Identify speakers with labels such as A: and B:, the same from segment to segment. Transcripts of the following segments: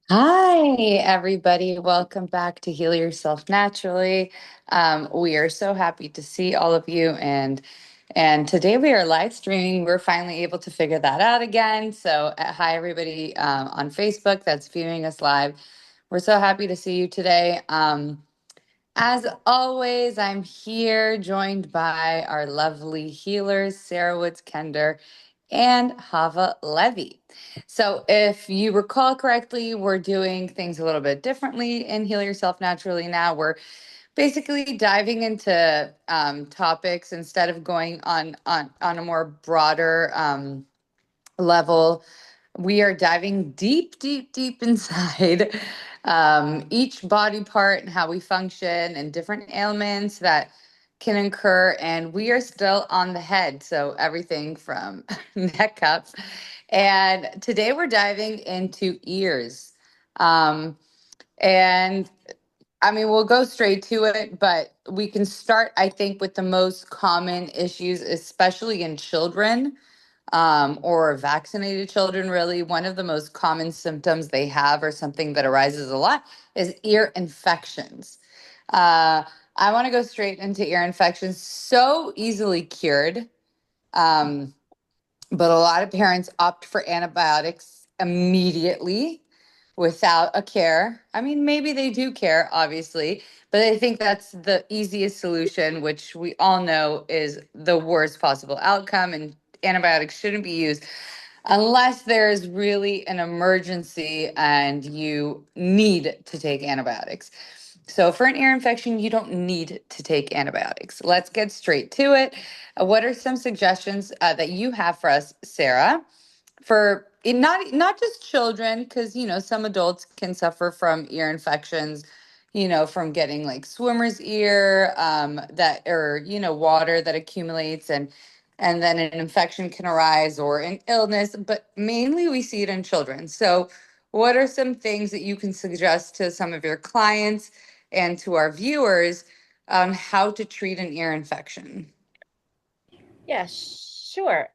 A: Hi, everybody. Welcome back to Heal Yourself Naturally. We are so happy to see all of you, and today we are live streaming. We're finally able to figure that out again. So, hi, everybody on Facebook that's viewing us live. We're so happy to see you today. As always, I'm here joined by our lovely healers, Sarah Woods Kender and Hava Levy. So, if you recall correctly, we're doing things a little bit differently in Heal Yourself Naturally now. We're basically diving into topics instead of going on a more broader level. We are diving deep, deep, deep inside each body part and how we function and different ailments that can occur. And we are still on the head. So, everything from neck up. And today we're diving into ears. Um, and I mean, we'll go straight to it, but we can start, I think, with the most common issues, especially in children or vaccinated children. Really, one of the most common symptoms they have, or something that arises a lot, is ear infections. Uh, I want to go straight into ear infections, so easily cured. Um, but a lot of parents opt for antibiotics immediately without a care. I mean, maybe they do care, obviously, but I think that's the easiest solution, which we all know is the worst possible outcome. And antibiotics shouldn't be used unless there's really an emergency and you need to take antibiotics. So, for an ear infection, you don't need to take antibiotics. Let's get straight to it. What are some suggestions that you have for us, Sarah, for not just children, because some adults can suffer from ear infections, from getting like swimmer's ear, that or water that accumulates and then an infection can arise or an illness, but mainly we see it in children. So, what are some things that you can suggest to some of your clients and to our viewers on how to treat an ear infection?
B: Yeah, sure.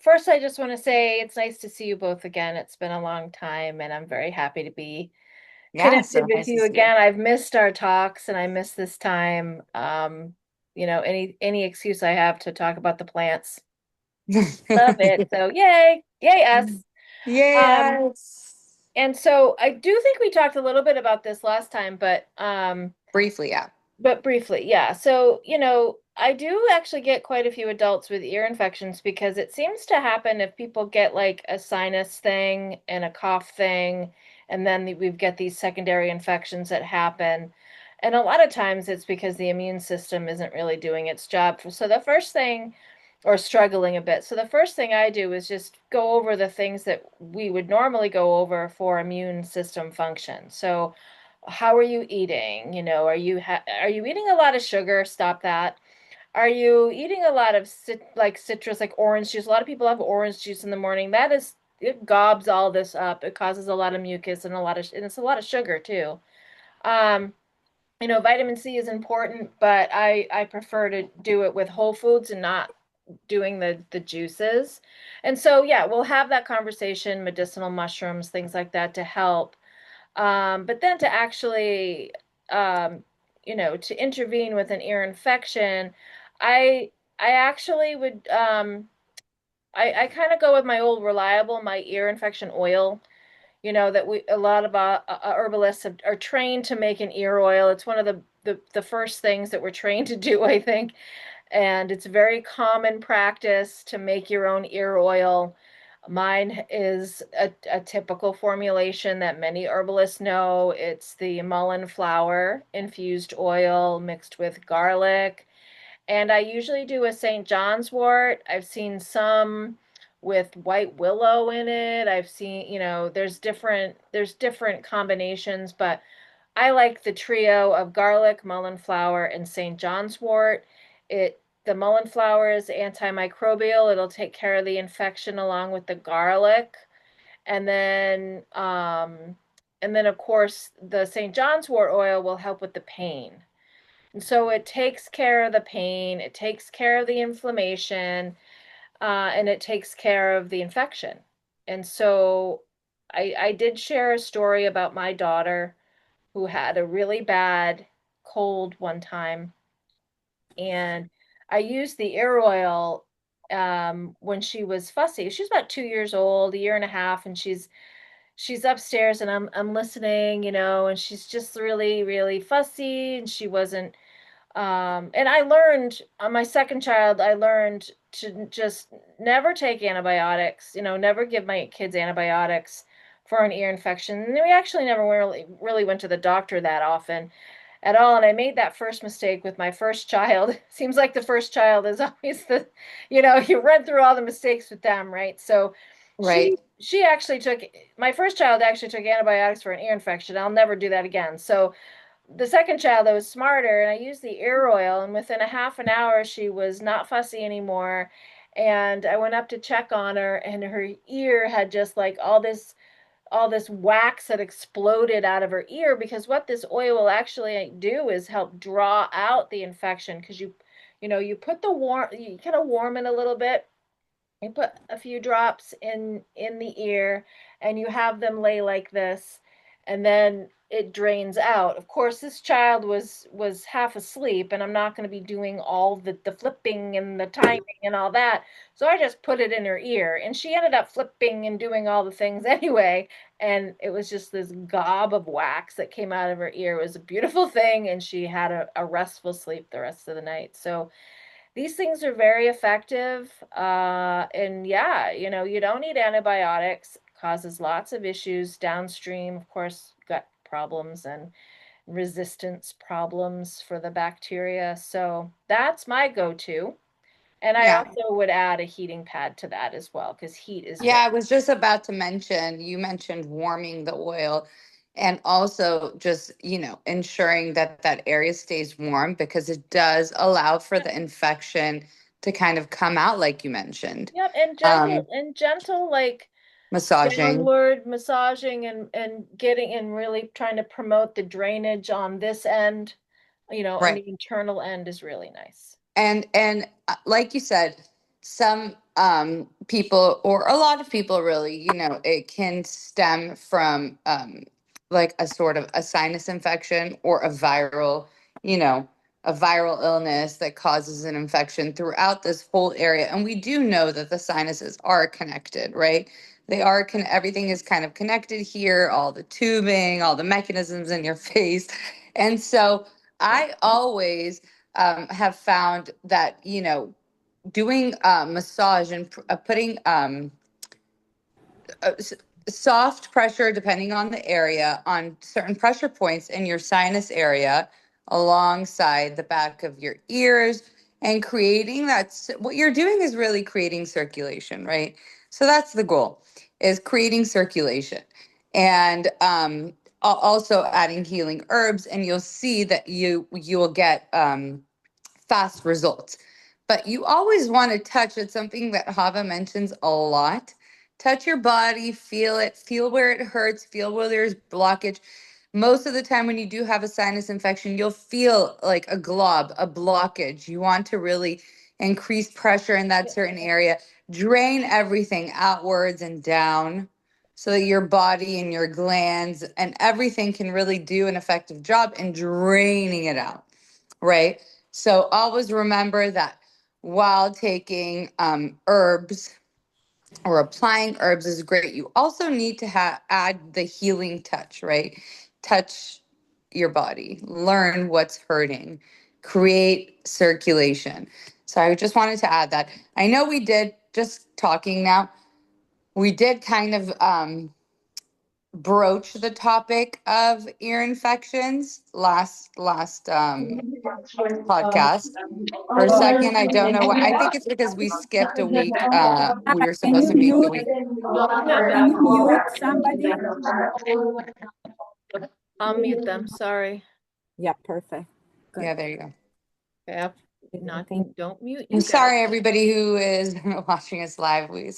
B: First, I just want to say it's nice to see you both again. It's been a long time, and I'm very happy to be
A: Yeah,
B: connected
A: so
B: with
A: nice to
B: you
A: see
B: again. I've missed our talks, and I miss this time. Any excuse I have to talk about the plants,
A: you.
B: love it. So yay, yay us. Um,
A: Yes.
B: and so I do think we talked a little bit about this last time,
A: Briefly, yeah.
B: but briefly, yeah. So, I do actually get quite a few adults with ear infections because it seems to happen if people get like a sinus thing and a cough thing, and then we get these secondary infections that happen. And a lot of times it's because the immune system isn't really doing its job. So the first thing, or struggling a bit. So the first thing I do is just go over the things that we would normally go over for immune system function. So how are you eating? Are you eating a lot of sugar? Stop that. Are you eating a lot of like citrus, like orange juice? A lot of people have orange juice in the morning. It gobs all this up. It causes a lot of mucus and and it's a lot of sugar too. Um, vitamin C is important, but I prefer to do it with whole foods and not doing the juices. And so yeah, we'll have that conversation, medicinal mushrooms, things like that to help. But then to actually, to intervene with an ear infection, I I actually would I kind of go with my old reliable, my ear infection oil. That we a lot of herbalists are trained to make an ear oil. It's one of the first things that we're trained to do, I think, and it's very common practice to make your own ear oil. Mine is a typical formulation that many herbalists know. It's the mullein flower infused oil mixed with garlic. And I usually do a St. John's wort. I've seen some with white willow in it. I've seen, there's different combinations, but I like the trio of garlic, mullein flower, and St. John's wort. The mullein flower is antimicrobial. It'll take care of the infection along with the garlic. And then of course the St. John's wort oil will help with the pain. And so it takes care of the pain, it takes care of the inflammation, and it takes care of the infection. And so I did share a story about my daughter who had a really bad cold one time, and I used the ear oil when she was fussy. She's about 2 years old, a year and a half, and she's upstairs and I'm listening, and she's just really, really fussy, and she wasn't and I learned on my second child, I learned to just never take antibiotics, never give my kids antibiotics for an ear infection. And we actually never really went to the doctor that often at all. And I made that first mistake with my first child. Seems like the first child is always you run through all the mistakes with them, right? So
A: Right.
B: she actually took my first child actually took antibiotics for an ear infection. I'll never do that again. So the second child, I was smarter and I used the ear oil, and within a half an hour she was not fussy anymore. And I went up to check on her, and her ear had just like all this wax that exploded out of her ear, because what this oil will actually do is help draw out the infection, because you put the warm, you kind of warm it a little bit, you put a few drops in the ear, and you have them lay like this, and then it drains out. Of course, this child was half asleep, and I'm not going to be doing all the flipping and the timing and all that. So I just put it in her ear, and she ended up flipping and doing all the things anyway. And it was just this gob of wax that came out of her ear. It was a beautiful thing, and she had a restful sleep the rest of the night. So these things are very effective. And yeah, you don't need antibiotics. Causes lots of issues downstream, of course, gut problems and resistance problems for the bacteria. So that's my go-to. And I
A: Yeah.
B: also would add a heating pad to that as well, because heat is
A: Yeah,
B: very,
A: I was just about to mention, you mentioned warming the oil and also just, ensuring that that area stays warm because it does allow for
B: yeah.
A: the infection to kind of come out, like you mentioned.
B: Yep, and
A: Um,
B: gentle like
A: Massaging.
B: downward massaging and getting and really trying to promote the drainage on this end, and
A: Right.
B: the internal end is really nice.
A: And like you said, some people or a lot of people really, it can stem from like a sort of a sinus infection or you know a viral illness that causes an infection throughout this whole area. And we do know that the sinuses are connected, right? They are everything is kind of connected here, all the tubing, all the mechanisms in your face. And so
B: Yeah.
A: I always have found that doing massage and putting uh, s- soft pressure depending on the area on certain pressure points in your sinus area alongside the back of your ears and creating what you're doing is really creating circulation, right? So that's the goal, is creating circulation. And also adding healing herbs, and you'll see that you will get fast results. But you always want to touch. It's something that Hava mentions a lot. Touch your body, feel it, feel where it hurts, feel where there's blockage. Most of the time, when you do have a sinus infection, you'll feel like a glob, a blockage. You want to really increase pressure in that
B: Yeah.
A: certain area, drain everything outwards and down so that your body and your glands and everything can really do an effective job in draining it out, right? So always remember that while taking herbs or applying herbs is great, you also need to add the healing touch, right? Touch your body, learn what's hurting, create circulation. So I just wanted to add that. I know we did, just talking now, we did kind of broach the topic of ear infections last podcast. For a second, I don't know why. I think it's because we skipped a week. We were
C: Can
A: supposed
C: you
A: to meet the
C: mute?
A: week.
C: Can you mute somebody?
B: I'll mute them. Sorry.
C: Yeah, perfect. Good.
A: Yeah, there you go.
B: Yeah, not
C: Thank
B: don't mute
A: I'm
B: you guys.
A: sorry, everybody who is watching us live. We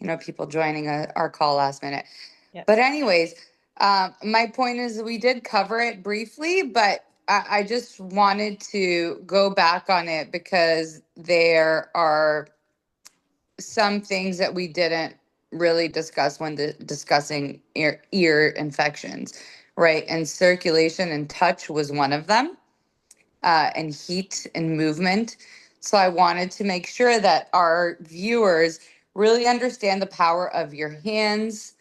A: have people joining our call last minute.
B: Yep.
A: But anyways, my point is we did cover it briefly, but I just wanted to go back on it because there are some things that we didn't really discuss when discussing ear infections, right? And circulation and touch was one of them, and heat and movement. So I wanted to make sure that our viewers really understand the power of your hands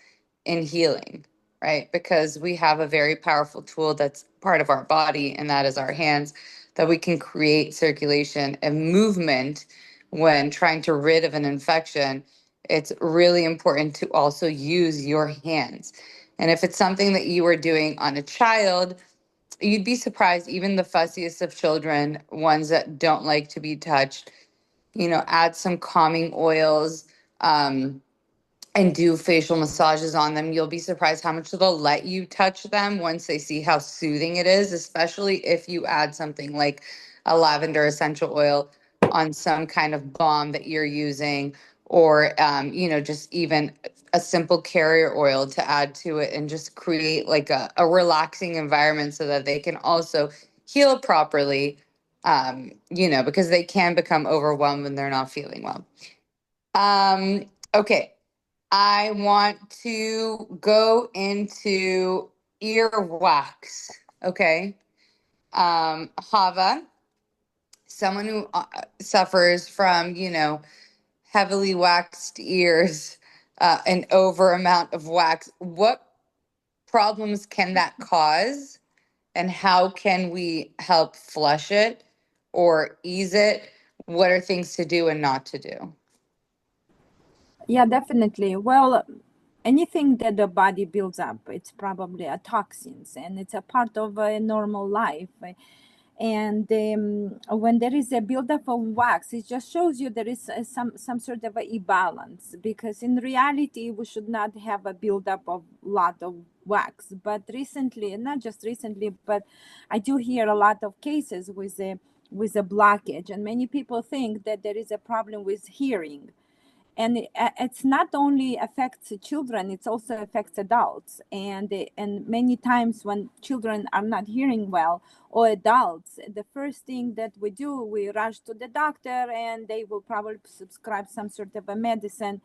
A: in healing, right? Because we have a very powerful tool that's part of our body, and that is our hands, that we can create circulation and movement when trying to rid of an infection. It's really important to also use your hands. And if it's something that you are doing on a child, you'd be surprised, even the fussiest of children, ones that don't like to be touched, add some calming oils, and do facial massages on them. You'll be surprised how much they'll let you touch them once they see how soothing it is, especially if you add something like a lavender essential oil on some kind of balm that you're using, or, just even a simple carrier oil to add to it and just create like a relaxing environment so that they can also heal properly, because they can become overwhelmed when they're not feeling well. Okay. I want to go into earwax. Okay. Hava, someone who suffers from, heavily waxed ears, an over amount of wax. What problems can that cause? And how can we help flush it or ease it? What are things to do and not to do?
C: Yeah, definitely. Well, anything that the body builds up, it's probably a toxins, and it's a part of a normal life. And when there is a buildup of wax, it just shows you there is some sort of a imbalance, because in reality we should not have a buildup of lot of wax. But recently, and not just recently, but I do hear a lot of cases with a blockage, and many people think that there is a problem with hearing. And it's not only affects children, it also affects adults. And many times when children are not hearing well, or adults, the first thing that we do, we rush to the doctor, and they will probably prescribe some sort of a medicine,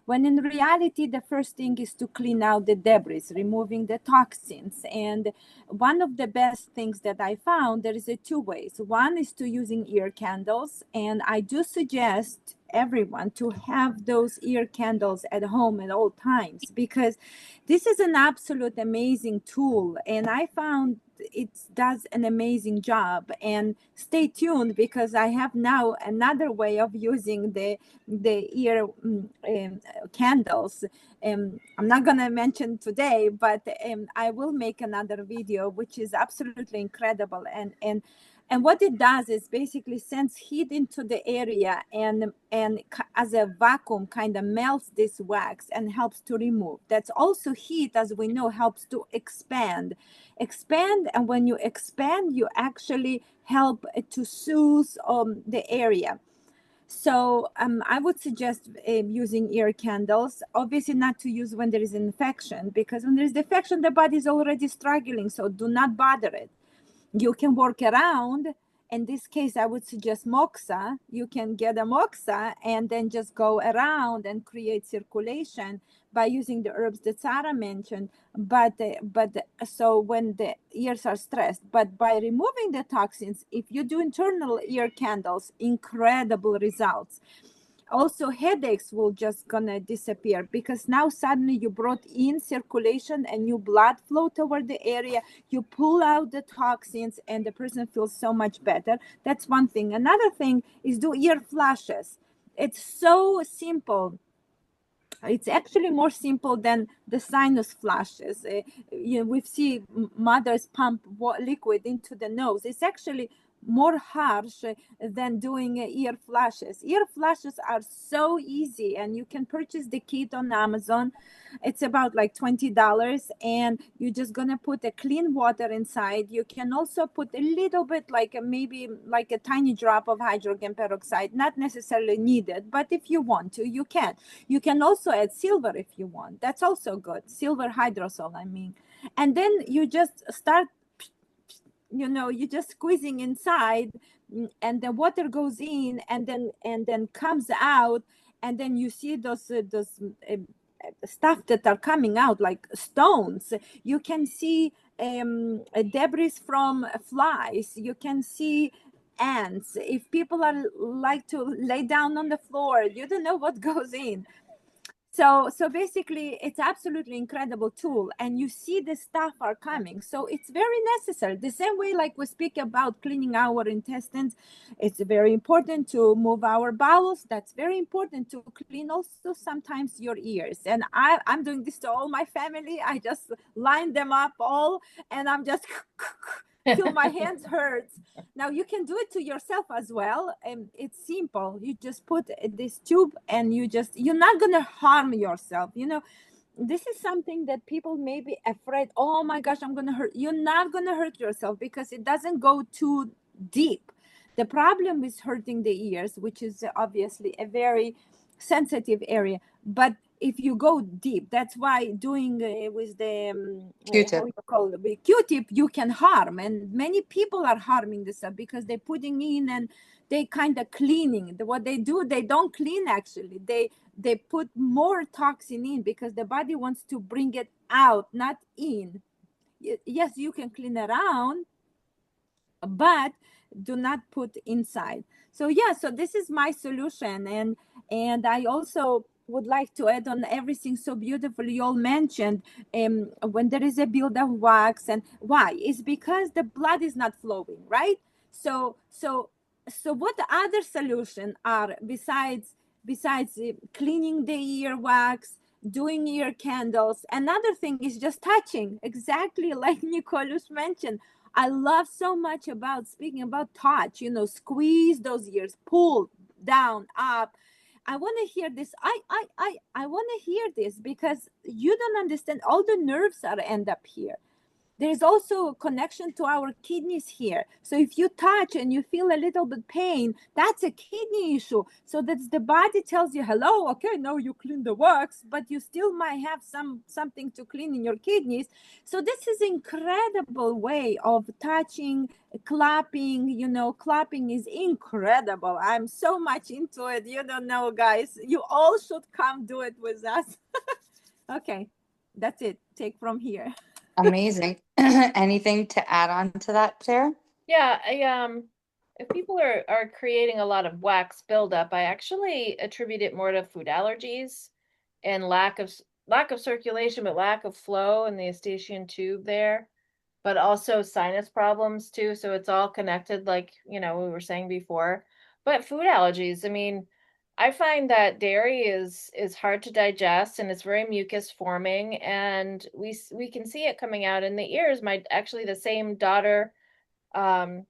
C: when in reality the first thing is to clean out the debris, removing the toxins. And one of the best things that I found, there is two ways. One is to using ear candles, and I do suggest everyone to have those ear candles at home at all times, because this is an absolute amazing tool, and I found it does an amazing job. And stay tuned, because I have now another way of using the ear candles. I'm not going to mention today, but I will make another video, which is absolutely incredible. And what it does is basically sends heat into the area, and as a vacuum kind of melts this wax and helps to remove. That's also heat, as we know, helps to expand. And when you expand, you actually help to soothe the area. So I would suggest using ear candles. Obviously not to use when there is an infection, because when there is infection, the body is already struggling. So do not bother it. You can work around. In this case, I would suggest moxa. You can get a moxa and then just go around and create circulation by using the herbs that Sarah mentioned. But so when the ears are stressed, but by removing the toxins, if you do internal ear candles, incredible results. Also, headaches will just gonna disappear, because now suddenly you brought in circulation and new blood flow toward the area. You pull out the toxins and the person feels so much better. That's one thing. Another thing is do ear flushes. It's so simple. It's actually more simple than the sinus flushes. We see mothers pump liquid into the nose. It's actually more harsh than doing ear flushes. Ear flushes are so easy, and you can purchase the kit on Amazon. It's about like $20, and you're just gonna put a clean water inside. You can also put a little bit, like maybe like a tiny drop of hydrogen peroxide, not necessarily needed, but if you want to, you can. You can also add silver if you want. That's also good. Silver hydrosol, I mean. And then you just start, you're just squeezing inside, and the water goes in and then comes out, and then you see those stuff that are coming out like stones. You can see debris from flies. You can see ants. If people are like to lay down on the floor, you don't know what goes in. So basically it's absolutely incredible tool, and you see the stuff are coming, so it's very necessary. The same way like we speak about cleaning our intestines, it's very important to move our bowels. That's very important to clean also sometimes your ears. And I'm doing this to all my family. I just line them up all, and I'm just till my hands hurts. Now you can do it to yourself as well, and it's simple. You just put this tube, and you're not gonna harm yourself. This is something that people may be afraid. Oh my gosh, I'm gonna hurt. You're not gonna hurt yourself because it doesn't go too deep. The problem is hurting the ears, which is obviously a very sensitive area. But if you go deep, that's why doing with the how
A: Q-tip.
C: you call it, with Q-tip, you can harm, and many people are harming this stuff because they're putting in and they kind of cleaning. What they do, they don't clean actually. They put more toxin in because the body wants to bring it out, not in. Yes, you can clean around, but do not put inside. So yeah, so this is my solution. And I also would like to add on everything so beautifully you all mentioned. When there is a build of wax, and why is because the blood is not flowing, right? So what other solution are besides cleaning the ear wax, doing ear candles? Another thing is just touching, exactly like Nicholas mentioned. I love so much about speaking about touch, squeeze those ears, pull down, up. I want to hear this. I want to hear this because you don't understand. All the nerves are end up here. There's also a connection to our kidneys here. So if you touch and you feel a little bit pain, that's a kidney issue. So that's the body tells you, hello, okay, now you clean the wax, but you still might have something to clean in your kidneys. So this is incredible way of touching, clapping. Clapping is incredible. I'm so much into it. You don't know, guys. You all should come do it with us. Okay, that's it. Take from here.
A: Amazing. Anything to add on to that, Sarah?
B: Yeah, if people are creating a lot of wax buildup, I actually attribute it more to food allergies and lack of circulation, but lack of flow in the eustachian tube there, but also sinus problems too. So it's all connected, like, we were saying before. But food allergies, I mean, I find that dairy is hard to digest and it's very mucus forming, and we can see it coming out in the ears. My actually the same daughter that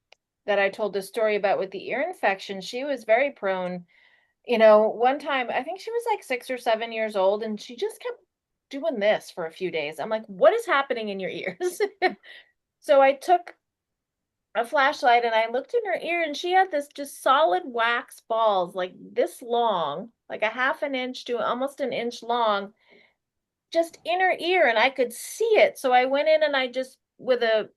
B: I told the story about with the ear infection, she was very prone. One time, I think she was like 6 or 7 years old, and she just kept doing this for a few days. I'm like, what is happening in your ears? So I took a flashlight and I looked in her ear, and she had this just solid wax balls, like this long, like a half an inch to almost an inch long, just in her ear, and I could see it. So I went in and I just with a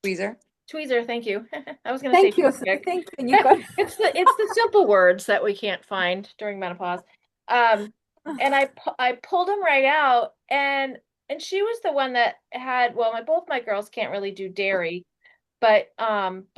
A: Tweezer.
B: tweezer, thank you. I was going to say
C: Thank you.
B: toothpick.
C: Thank you, Nicole.
B: It's the simple words that we can't find during menopause. And I pulled them right out, and she was the one that had, well, both my girls can't really do dairy, but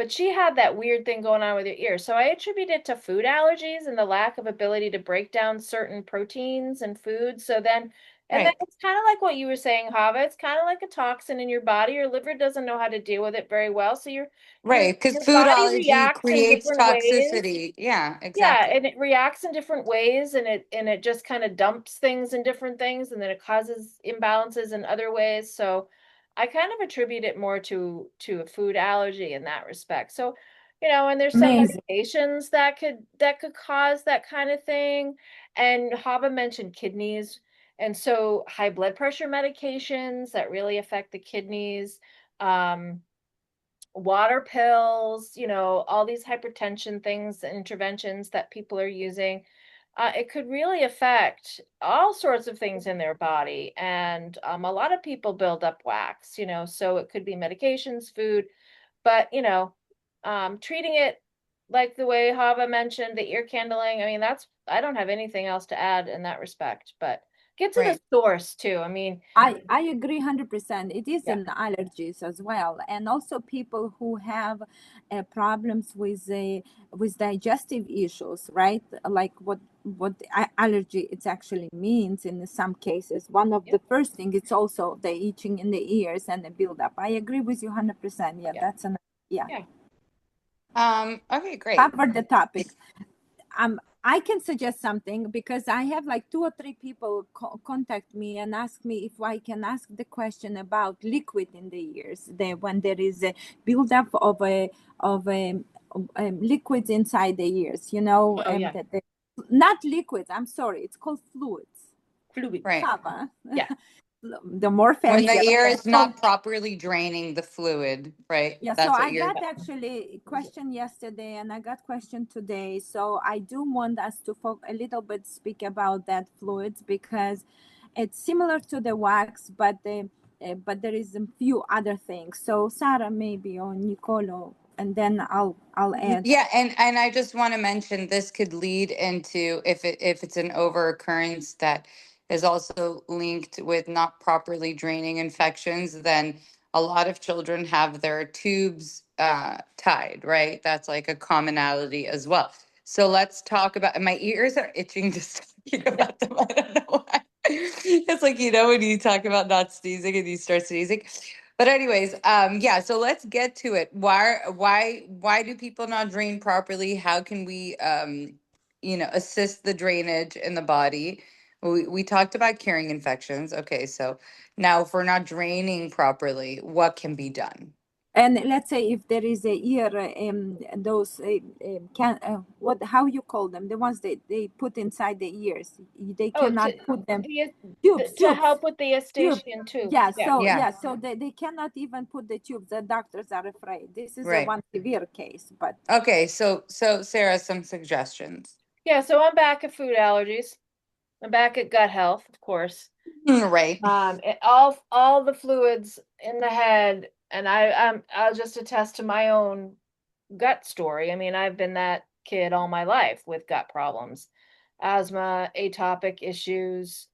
B: she had that weird thing going on with her ear. So I attribute it to food allergies and the lack of ability to break down certain proteins and foods. And then
A: Right.
B: it's kind of like what you were saying, Hava. It's kind of like a toxin in your body. Your liver doesn't know how to deal with it very well. So your
A: Right. Because
B: your body
A: foodology
B: reacts in
A: creates
B: different ways.
A: toxicity. Yeah,
B: Yeah,
A: exactly.
B: and it reacts in different ways, and it just kind of dumps things in different things, and then it causes imbalances in other ways. So I kind of attribute it more to a food allergy in that respect. So, and there's some
C: Amazing.
B: medications that could cause that kind of thing. And Hava mentioned kidneys. And so high blood pressure medications that really affect the kidneys. Um, Water pills, all these hypertension things and interventions that people are using, it could really affect all sorts of things in their body. And a lot of people build up wax, so it could be medications, food, but, treating it like the way Hava mentioned, the ear candling. I mean, I don't have anything else to add in that respect, but get to the
A: Right.
B: source too. I mean,
C: I agree 100%. It is
B: yeah,
C: an allergies as well, and also people who have problems with digestive issues, right? Like what allergy it actually means in some cases. One of
B: yeah,
C: the first thing it's also the itching in the ears and the buildup. I agree with you 100%. Yeah,
B: yeah,
C: that's an yeah.
B: yeah.
A: Okay, great.
C: Cover the topic. I can suggest something because I have like two or three people contact me and ask me if I can ask the question about liquid in the ears. When there is a buildup of liquids inside the ears,
B: Oh yeah,
C: not liquids. I'm sorry, it's called fluids.
B: fluids.
A: Right.
C: Sava.
B: Yeah.
C: The more
A: When the
C: fancier.
A: ear
C: Okay.
A: is not properly draining the fluid, right?
C: Yeah, so
A: That's what
C: I
A: you're.
C: got actually question yesterday and I got question today. So I do want us to a little bit speak about that fluids because it's similar to the wax, but there is a few other things. So Sarah maybe or Nicolo, and then I'll add.
A: Yeah, and I just want to mention this could lead into if it's an overoccurrence that is also linked with not properly draining infections, then a lot of children have their tubes tied, right? That's like a commonality as well. So let's talk about my ears are itching just talking about them. I don't know why. It's like when you talk about not sneezing and you start sneezing. But anyways, yeah, so let's get to it. Why do people not drain properly? How can we assist the drainage in the body? We talked about curing infections. Okay, so now if we're not draining properly, what can be done?
C: And let's say if there is a ear, those can what how you call them? The ones they put inside the ears. They
B: Oh,
C: cannot put them
B: the,
C: tubes,
B: to
C: tubes,
B: help with the
C: tubes.
B: eustachian tube.
C: Yeah.
B: Yeah.
C: So
A: Yeah,
C: yeah. So they cannot even put the tubes. The doctors are afraid. This is a
A: right.
C: one severe case, but
A: Okay, so Sarah, some suggestions.
B: Yeah, so I'm back at food allergies. I'm back at gut health, of course.
A: Right.
B: All the fluids in the head, and I'll just attest to my own gut story. I mean, I've been that kid all my life with gut problems, asthma, atopic issues,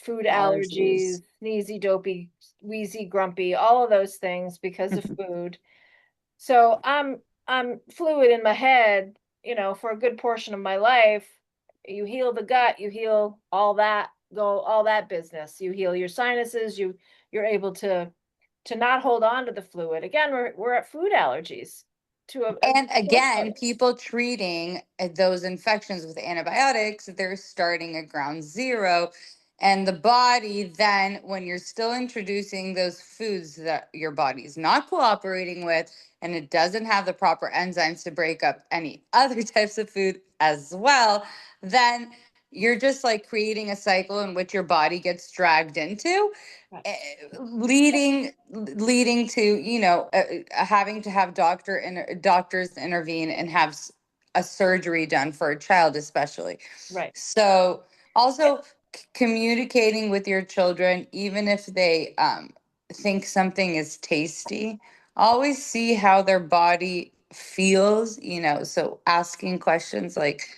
B: food allergies,
A: Allergies.
B: sneezy, dopey, wheezy, grumpy, all of those things because of food. So I'm fluid in my head, for a good portion of my life. You heal the gut, you heal all that business. You heal your sinuses, you're able to not hold on to the fluid. Again, we're at food allergies to a
A: And
B: sore
A: again,
B: throat.
A: people treating those infections with antibiotics, they're starting at ground zero. And the body, then, when you're still introducing those foods that your body's not cooperating with, and it doesn't have the proper enzymes to break up any other types of food as well, then you're just like creating a cycle in which your body gets dragged into
B: Right.
A: eh, leading to having to have doctors intervene and have a surgery done for a child especially.
B: Right.
A: So also communicating with your children, even if they think something is tasty, always see how their body feels, so asking questions like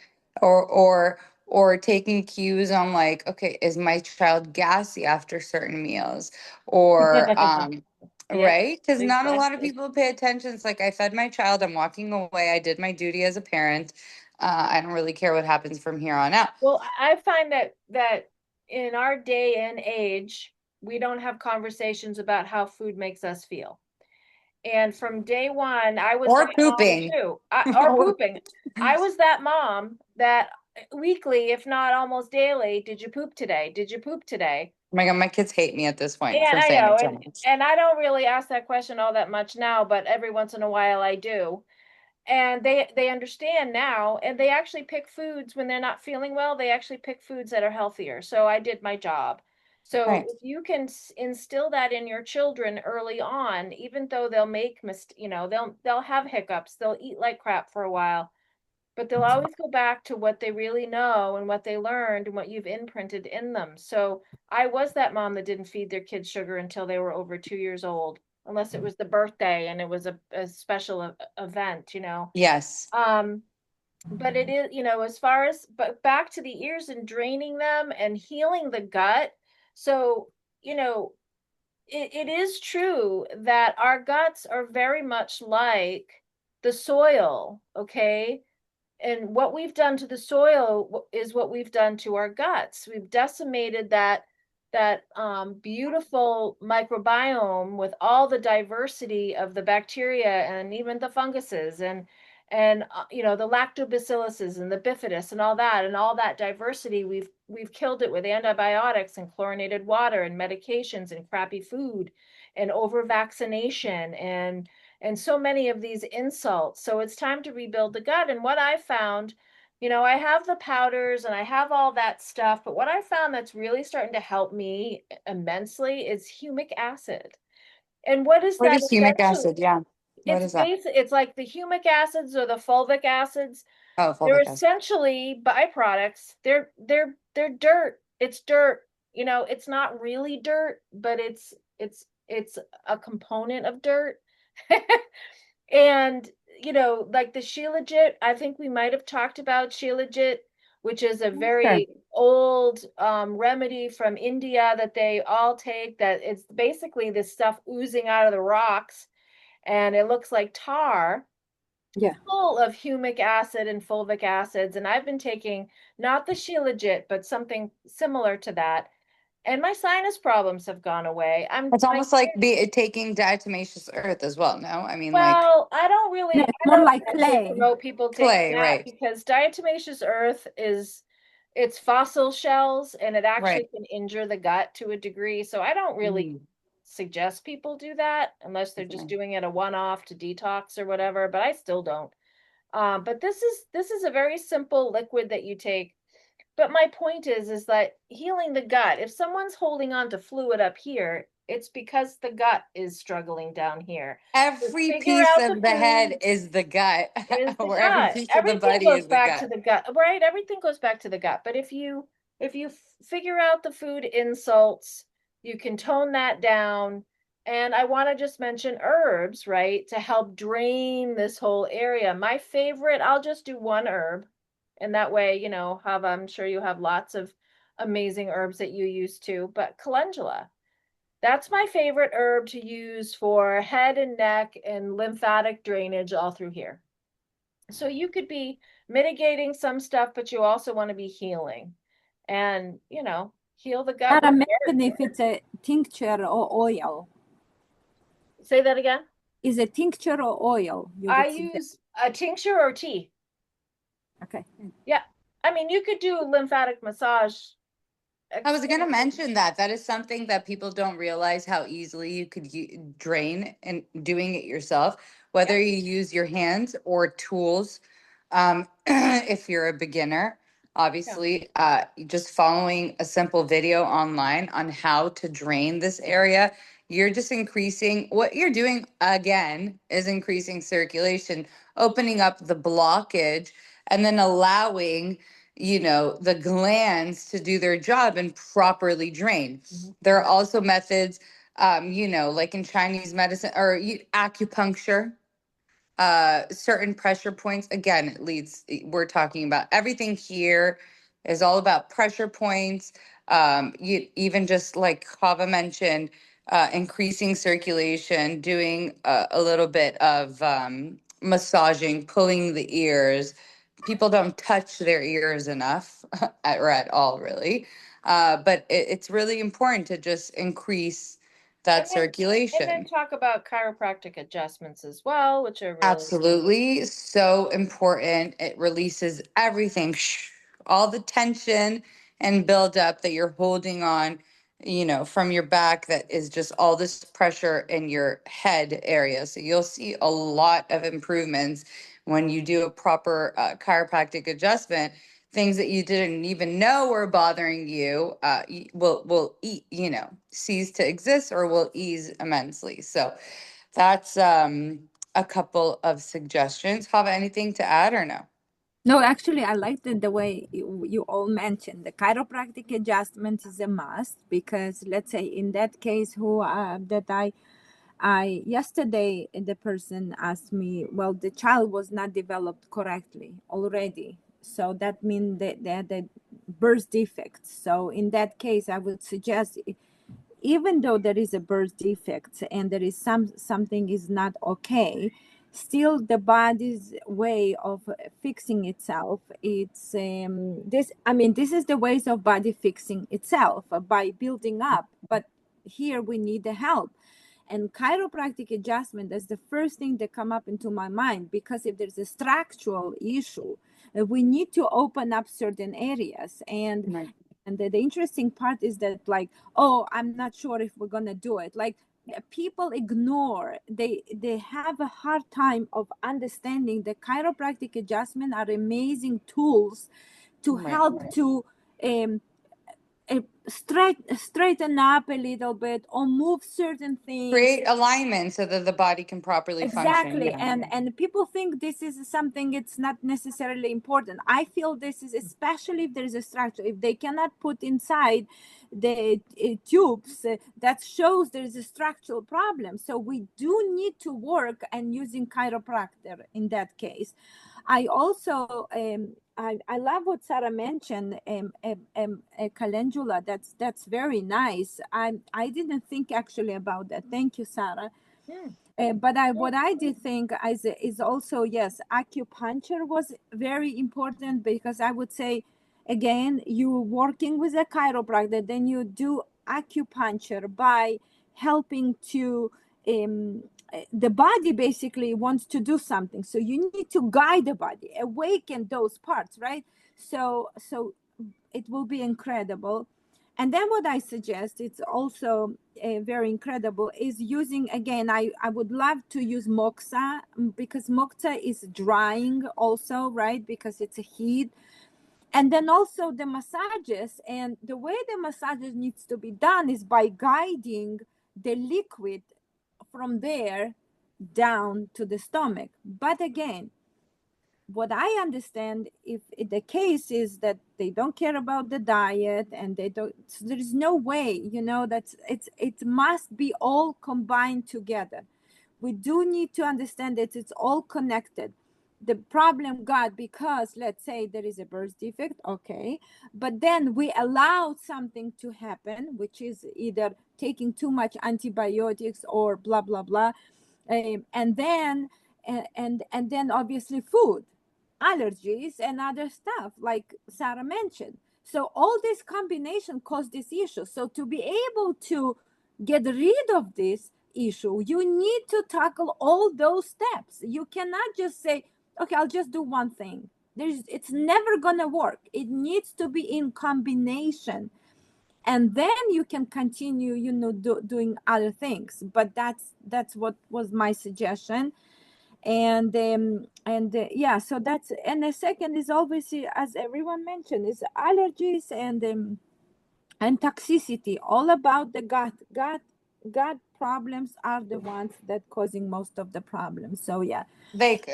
A: or taking cues on like, okay, is my child gassy after certain meals? Or
B: Yeah,
A: right? Because not a lot of
B: exactly.
A: people pay attention. It's like I fed my child, I'm walking away, I did my duty as a parent. I don't really care what happens from here on out.
B: Well, I find that in our day and age, we don't have conversations about how food makes us feel. And from day one, I was
A: Or
B: that mom
A: pooping.
B: too. Or
A: Or-
B: pooping. I was that mom that weekly, if not almost daily, did you poop today? Did you poop today?
A: Oh my God, my kids hate me at this point
B: And
A: for
B: I
A: saying
B: know,
A: it so much.
B: and I don't really ask that question all that much now, but every once in a while I do. And they understand now, and they actually pick foods when they're not feeling well. They actually pick foods that are healthier. So I did my job. So
A: Right.
B: if you can instill that in your children early on, even though they'll they'll have hiccups, they'll eat like crap for a while, but they'll always go back to what they really know and what they learned and what you've imprinted in them. So I was that mom that didn't feed their kids sugar until they were over 2 years old, unless it was the birthday and it was a special event.
A: Yes.
B: Um, But it is, as far as, but back to the ears and draining them and healing the gut. So, you know, it is true that our guts are very much like the soil, okay? And what we've done to the soil is what we've done to our guts. We've decimated that beautiful microbiome with all the diversity of the bacteria and even the funguses and the lactobacilluses and the bifidus and all that diversity. We've killed it with antibiotics and chlorinated water and medications and crappy food and over vaccination and so many of these insults. So it's time to rebuild the gut. And what I found, I have the powders and I have all that stuff, but what I found that's really starting to help me immensely is humic acid. And what is
A: What
B: that
A: is humic
B: essentially?
A: acid? Yeah. What is that?
B: It's like the humic acids or the fulvic acids.
A: Oh,
B: They're
A: fulvic acid.
B: essentially byproducts. They're dirt. It's dirt. It's not really dirt, but it's a component of dirt. And like the Shilajit, I think we might have talked about Shilajit, which is a
A: Sure.
B: very old remedy from India that they all take. That it's basically this stuff oozing out of the rocks, and it looks like tar,
C: Yeah.
B: full of humic acid and fulvic acids. And I've been taking not the Shilajit, but something similar to that, and my sinus problems have gone away.
A: It's almost like taking diatomaceous earth as well. No, I mean like
B: Well,
C: No,
B: I
C: it's more
B: don't
C: like
B: actually
C: clay.
B: promote people taking
A: clay,
B: that
A: right?
B: because diatomaceous earth it's fossil shells and it actually
A: Right.
B: can injure the gut to a degree. So I don't really
A: Mm,
B: suggest people do that unless they're just
A: okay.
B: doing it a one-off to detox or whatever, but I still don't. But this is a very simple liquid that you take. But my point is that healing the gut, if someone's holding on to fluid up here, it's because the gut is struggling down here. So
A: Every
B: figure
A: piece
B: out the
A: of the head
B: food
A: is the gut,
B: is the
A: or every
B: gut.
A: piece of the
B: Everything
A: body
B: goes
A: is the
B: back to
A: gut.
B: the gut, right? Everything goes back to the gut. But if you figure out the food insults, you can tone that down. And I want to just mention herbs, right, to help drain this whole area. My favorite, I'll just do one herb, and that way, have I'm sure you have lots of amazing herbs that you use too. But calendula, that's my favorite herb to use for head and neck and lymphatic drainage all through here. So you could be mitigating some stuff, but you also want to be healing and, heal the gut
C: Not
B: with
C: to mention
B: berries.
C: if it's a tincture or oil.
B: Say that again.
C: Is a tincture or oil you
B: I
C: would suggest?
B: use a tincture or tea.
C: Okay.
B: Yeah. I mean, you could do lymphatic massage
A: I was going to
B: extensively.
A: mention that that is something that people don't realize how easily you could drain and doing it yourself,
B: Yeah.
A: whether you use your hands or tools. If you're a beginner,
B: Yeah.
A: obviously, just following a simple video online on how to drain this area, you're just increasing what you're doing again is increasing circulation, opening up the blockage, and then allowing the glands to do their job and properly drain.
B: Mhm.
A: There are also methods, like in Chinese medicine or acupuncture, certain pressure points. Again, we're talking about everything here is all about pressure points. Even just like Kava mentioned, increasing circulation, doing a little bit of massaging, pulling the ears. People don't touch their ears enough or at all, really. But it's really important to just increase
B: And
A: that
B: then
A: circulation.
B: talk about chiropractic adjustments as well, which are really
A: Absolutely. So important. It releases everything, all the tension and buildup that you're holding on, from your back that is just all this pressure in your head area. So you'll see a lot of improvements when you do a proper chiropractic adjustment. Things that you didn't even know were bothering you will cease to exist or will ease immensely. So that's a couple of suggestions. Have anything to add or no?
C: No, actually, I liked the way you all mentioned the chiropractic adjustment is a must because let's say in that case who that I yesterday the person asked me, well, the child was not developed correctly already, so that means that they had a birth defect. So in that case, I would suggest, even though there is a birth defect and there is something is not okay, still the body's way of fixing itself, it's this, I mean, this is the ways of body fixing itself by building up, but here we need the help. And chiropractic adjustment is the first thing that come up into my mind, because if there's a structural issue, we need to open up certain areas. And
A: Right.
C: and the interesting part is that, like, oh, I'm not sure if we're gonna do it. Like, people ignore, they have a hard time of understanding the chiropractic adjustment are amazing tools to
A: Right.
C: help to um, straighten up a little bit or move certain things.
A: Create alignment so that the body can properly function.
C: Exactly.
A: Yeah.
C: And people think this is something, it's not necessarily important. I feel this is, especially if there is a structure, if they cannot put inside the tubes, that shows there is a structural problem. So we do need to work and using chiropractor in that case. I also I love what Sarah mentioned, a calendula. That's very nice. I didn't think actually about that. Thank you, Sarah.
B: Hmm.
C: But what I did think is also, yes, acupuncture was very important, because I would say, again, you working with a chiropractor, then you do acupuncture by helping to the body basically wants to do something, so you need to guide the body, awaken those parts, right? So it will be incredible. And then what I suggest, it's also very incredible, is using, again, I would love to use moxa, because moxa is drying also, right? Because it's a heat. And then also the massages, and the way the massages needs to be done is by guiding the liquid from there down to the stomach. But again, what I understand, if the case is that they don't care about the diet and they don't, so there is no way, that's it must be all combined together. We do need to understand that it's all connected. The problem got because, let's say, there is a birth defect, okay, but then we allow something to happen, which is either taking too much antibiotics or blah blah blah, and then and then obviously food, allergies, and other stuff like Sarah mentioned. So all this combination caused this issue. So to be able to get rid of this issue, you need to tackle all those steps. You cannot just say, okay, I'll just do one thing. It's never gonna work. It needs to be in combination, and then you can continue, doing other things. But that's what was my suggestion. And yeah, so that's, and the second is obviously, as everyone mentioned, is allergies and toxicity, all about the gut problems are the ones that causing most of the problems. So yeah.
A: Like,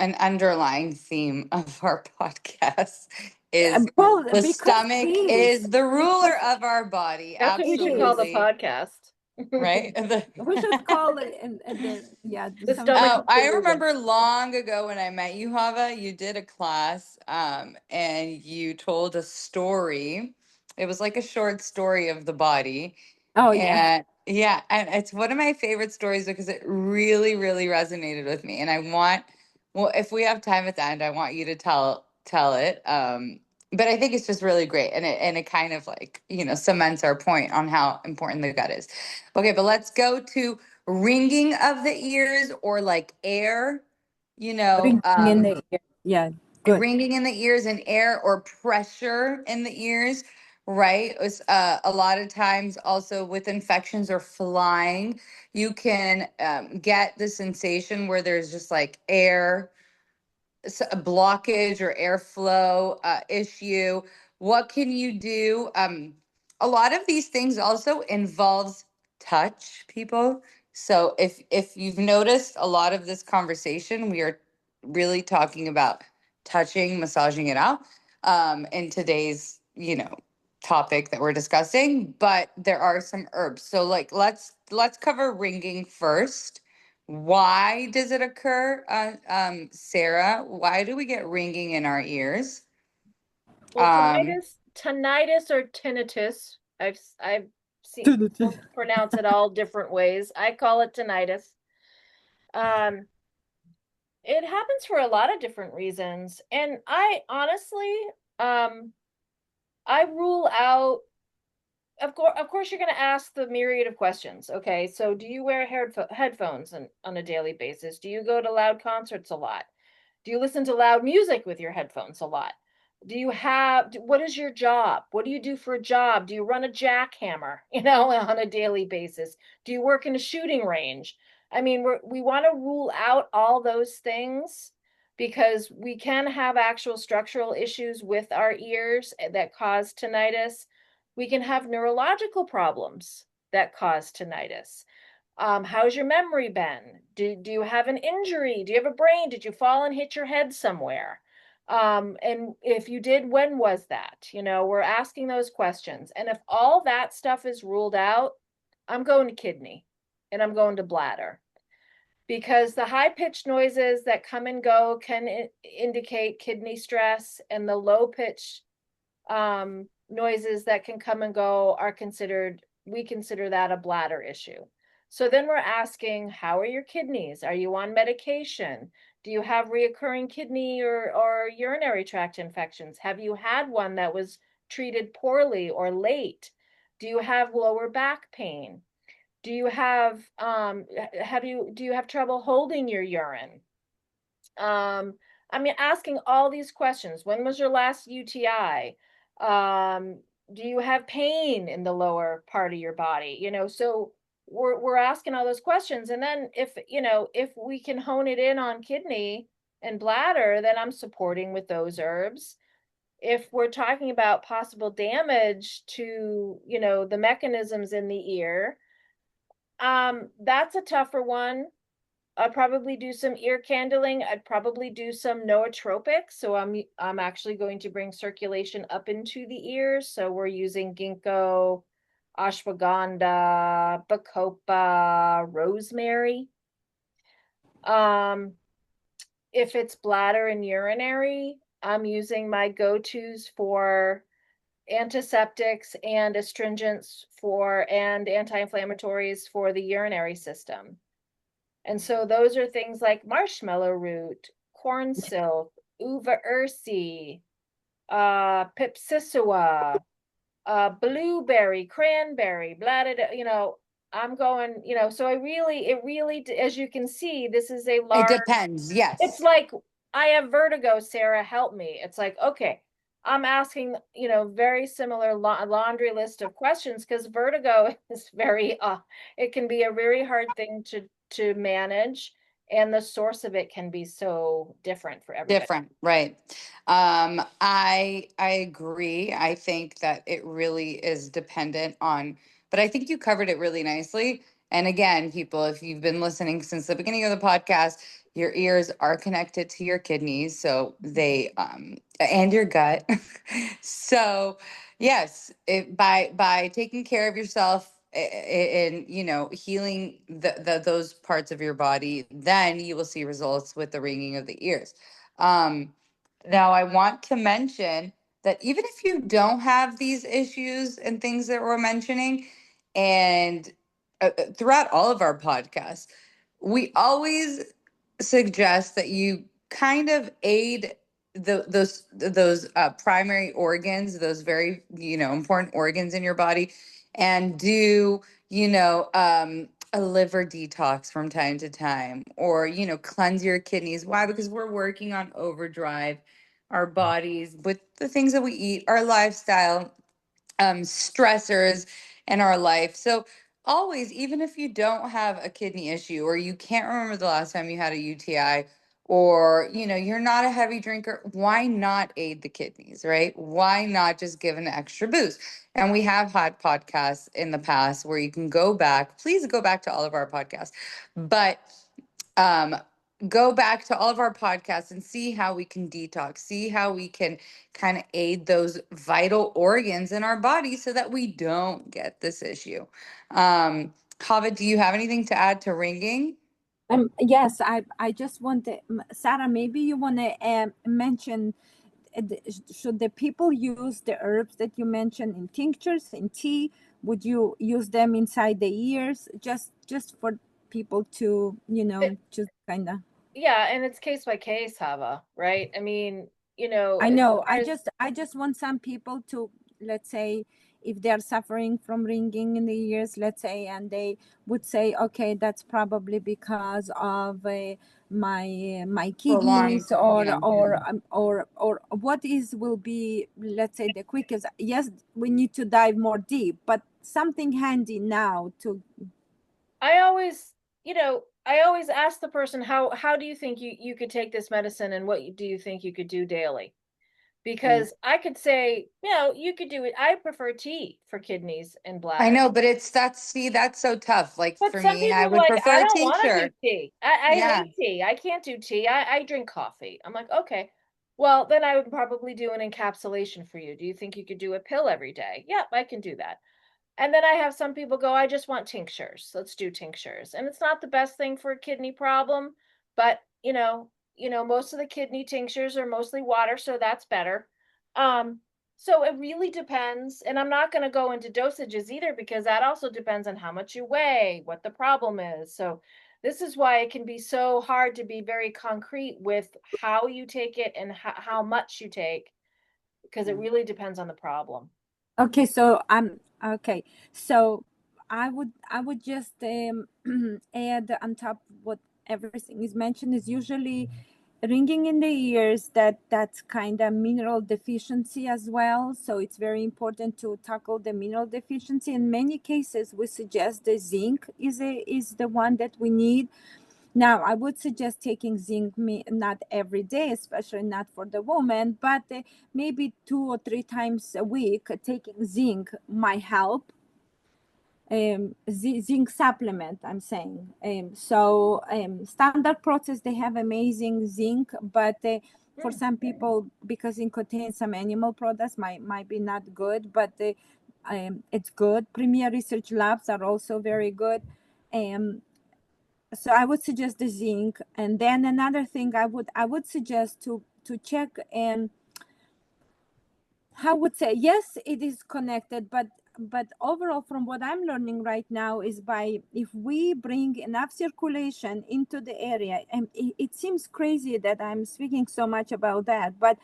A: an underlying theme of our podcast is
C: Well,
A: the
C: because
A: stomach
C: it is,
A: is the ruler
C: because
A: of our body.
B: That's what we
C: it
B: should call
C: is,
B: the
A: Absolutely.
B: podcast.
A: Right?
C: we should call it, and yeah,
B: The
C: something.
B: stomach
A: Oh,
B: is the
A: I
B: ruler.
A: remember long ago when I met you, Hava, you did a class, and you told a story. It was like a short story of the body.
C: Oh yeah.
A: And yeah, and it's one of my favorite stories because it really, really resonated with me. And I want, well, if we have time at the end, I want you to tell it. But I think it's just really great, and it kind of like, cements our point on how important the gut is. Okay, but let's go to ringing of the ears, or like air,
C: Ringing in the ear. Yeah, good.
A: ringing in the ears and air or pressure in the ears, right? It's, a lot of times also with infections or flying, you can get the sensation where there's just like air, a blockage or airflow issue. What can you do? A lot of these things also involves touch, people. So if you've noticed, a lot of this conversation, we are really talking about touching, massaging it out, in today's, topic that we're discussing, but there are some herbs. So like let's cover ringing first. Why does it occur, Sarah? Why do we get ringing in our ears?
B: Well,
A: Um,
B: tinnitus or tinnitus. I've seen people pronounce it all different ways. I call it tinnitus. Um, it happens for a lot of different reasons, and I honestly, um, I rule out. Of course, you're going to ask the myriad of questions. Okay, so do you wear headphones on a daily basis? Do you go to loud concerts a lot? Do you listen to loud music with your headphones a lot? What is your job? What do you do for a job? Do you run a jackhammer, on a daily basis? Do you work in a shooting range? I mean, we want to rule out all those things because we can have actual structural issues with our ears that cause tinnitus. We can have neurological problems that cause tinnitus. How's your memory been? Do you have an injury? Do you have a brain? Did you fall and hit your head somewhere? And if you did, when was that? We're asking those questions. And if all that stuff is ruled out, I'm going to kidney and I'm going to bladder because the high pitched noises that come and go can indicate kidney stress, and the low pitched noises that can come and go we consider that a bladder issue. So then we're asking, how are your kidneys? Are you on medication? Do you have reoccurring kidney or urinary tract infections? Have you had one that was treated poorly or late? Do you have lower back pain? Do you have do you have trouble holding your urine? Um, I mean, asking all these questions. When was your last UTI? Do you have pain in the lower part of your body? So we're asking all those questions. And then if we can hone it in on kidney and bladder, then I'm supporting with those herbs. If we're talking about possible damage to, the mechanisms in the ear, that's a tougher one. I'd probably do some ear candling. I'd probably do some nootropics. So I'm actually going to bring circulation up into the ears. So we're using ginkgo, ashwagandha, bacopa, rosemary. Um, if it's bladder and urinary, I'm using my go-tos for antiseptics and astringents and anti-inflammatories for the urinary system. And so those are things like marshmallow root, corn silk, uva ursi, pipsissewa, blueberry, cranberry, blah, blah, blah, I'm going, so it really, as you can see, this is a
A: it
B: large,
A: depends.
B: it's
A: Yes.
B: like, I have vertigo, Sarah, help me. It's like, okay, I'm asking, very similar laundry list of questions because vertigo is it can be a very hard thing to manage, and the source of it can be so different for everybody.
A: Different, right. I agree. I think that it really is dependent on, but I think you covered it really nicely. And again, people, if you've been listening since the beginning of the podcast, your ears are connected to your kidneys, so they and your gut. So, yes, by taking care of yourself and healing those parts of your body, then you will see results with the ringing of the ears. um, Now, I want to mention that even if you don't have these issues and things that we're mentioning, and throughout all of our podcasts, we always suggest that you kind of aid those primary organs, those very important organs in your body, and do a liver detox from time to time, or cleanse your kidneys. Why? Because we're working on overdrive our bodies with the things that we eat, our lifestyle, stressors in our life. So always, even if you don't have a kidney issue, or you can't remember the last time you had a UTI, or you're not a heavy drinker, why not aid the kidneys, right? Why not just give an extra boost? And we have had podcasts in the past where you can go back. Please go back to all of our podcasts. But um go back to all of our podcasts and see how we can detox, see how we can kind of aid those vital organs in our body so that we don't get this issue. Hava, do you have anything to add to ringing?
C: Yes, I just want to, Sarah, maybe you want to mention, should the people use the herbs that you mentioned in tinctures, in tea? Would you use them inside the ears? Just for people to, just kind of.
B: Yeah, and it's case by case, Hava, right? I mean,
C: I
B: as
C: know.
B: far as
C: I just want some people to, let's say, if they're suffering from ringing in the ears, let's say, and they would say, okay, that's probably because of my
A: Prolonged,
C: kidneys, or
A: yeah.
C: or what is will be, let's say, the quickest. Yes, we need to dive more deep, but something handy now to.
B: I always, I always ask the person, how do you think you could take this medicine, and what do you think you could do daily?
A: Mm.
B: Because I could say, you could do it. I prefer tea for kidneys and
A: I
B: bladder.
A: know, but that's so tough. Like
B: But
A: for
B: some
A: me, I
B: people are
A: would
B: like, I
A: prefer a
B: don't want to do
A: tincture.
B: tea. I
A: Yeah.
B: hate tea. I can't do tea. I drink coffee. I'm like, okay. Well, then I would probably do an encapsulation for you. Do you think you could do a pill every day? Yeah, I can do that. And then I have some people go, I just want tinctures. Let's do tinctures. And it's not the best thing for a kidney problem, but most of the kidney tinctures are mostly water, so that's better. Um, so it really depends. And I'm not going to go into dosages either, because that also depends on how much you weigh, what the problem is. So this is why it can be so hard to be very concrete with how you take it and how much you take, because it really depends on the problem.
C: Okay, so I'm okay. So I would just add on top what everything is mentioned is usually ringing in the ears, that's kind of mineral deficiency as well. So it's very important to tackle the mineral deficiency. In many cases, we suggest the zinc is the one that we need. Now, I would suggest taking zinc not every day, especially not for the woman, but maybe 2 or 3 times a week. Taking zinc might help. Zinc supplement, I'm saying. Standard process, they have amazing zinc, but for some people, because it contains some animal products, might be not good, but it's good. Premier Research Labs are also very good. So I would suggest the zinc, and then another thing I would suggest to check, and I would say yes, it is connected, but overall, from what I'm learning right now, is by if we bring enough circulation into the area, and it seems crazy that I'm speaking so much about that, but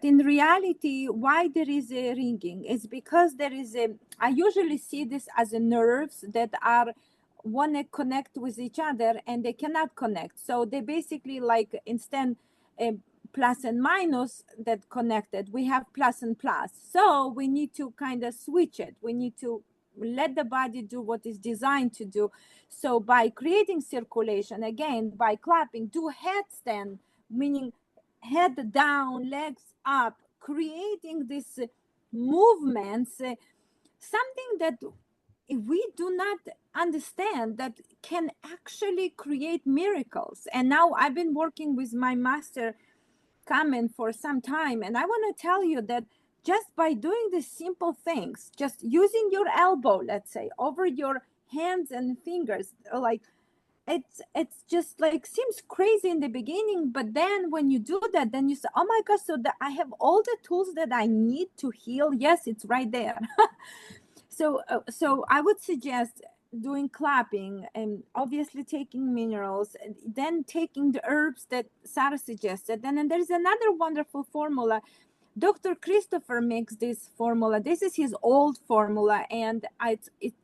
C: in reality, why there is a ringing is because there is a, I usually see this as a nerves that are want to connect with each other and they cannot connect. So they basically, like, instead plus and minus that connected, we have plus and plus. So we need to kind of switch it. We need to let the body do what is designed to do. So by creating circulation, again, by clapping, do headstand, meaning head down, legs up, creating these movements, something that we do not understand that can actually create miracles. And now I've been working with my master Kamen for some time, and I want to tell you that just by doing these simple things, just using your elbow, let's say, over your hands and fingers, like, it's just like seems crazy in the beginning, but then when you do that, then you say, oh my gosh, so that I have all the tools that I need to heal. Yes, it's right there. So I would suggest doing clapping, and obviously taking minerals, and then taking the herbs that Sarah suggested. And then there's another wonderful formula. Dr. Christopher makes this formula. This is his old formula, and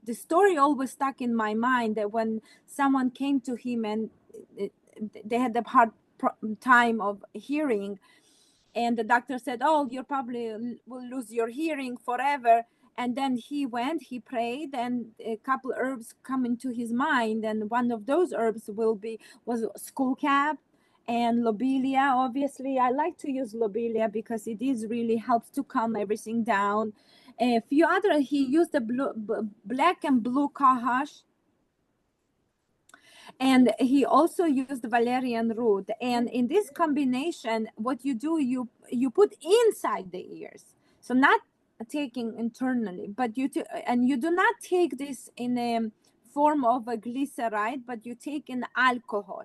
C: the story always stuck in my mind that when someone came to him and they had a hard time of hearing, and the doctor said, oh, you probably will lose your hearing forever. And then he went, he prayed, and a couple herbs come into his mind, and one of those herbs was skullcap and lobelia. Obviously, I like to use lobelia because it is really helps to calm everything down. A few other, he used the black and blue kahash, And he also used valerian root. And in this combination, what you do, you put inside the ears, so not taking internally, but and you do not take this in a form of a glyceride, but you take in alcohol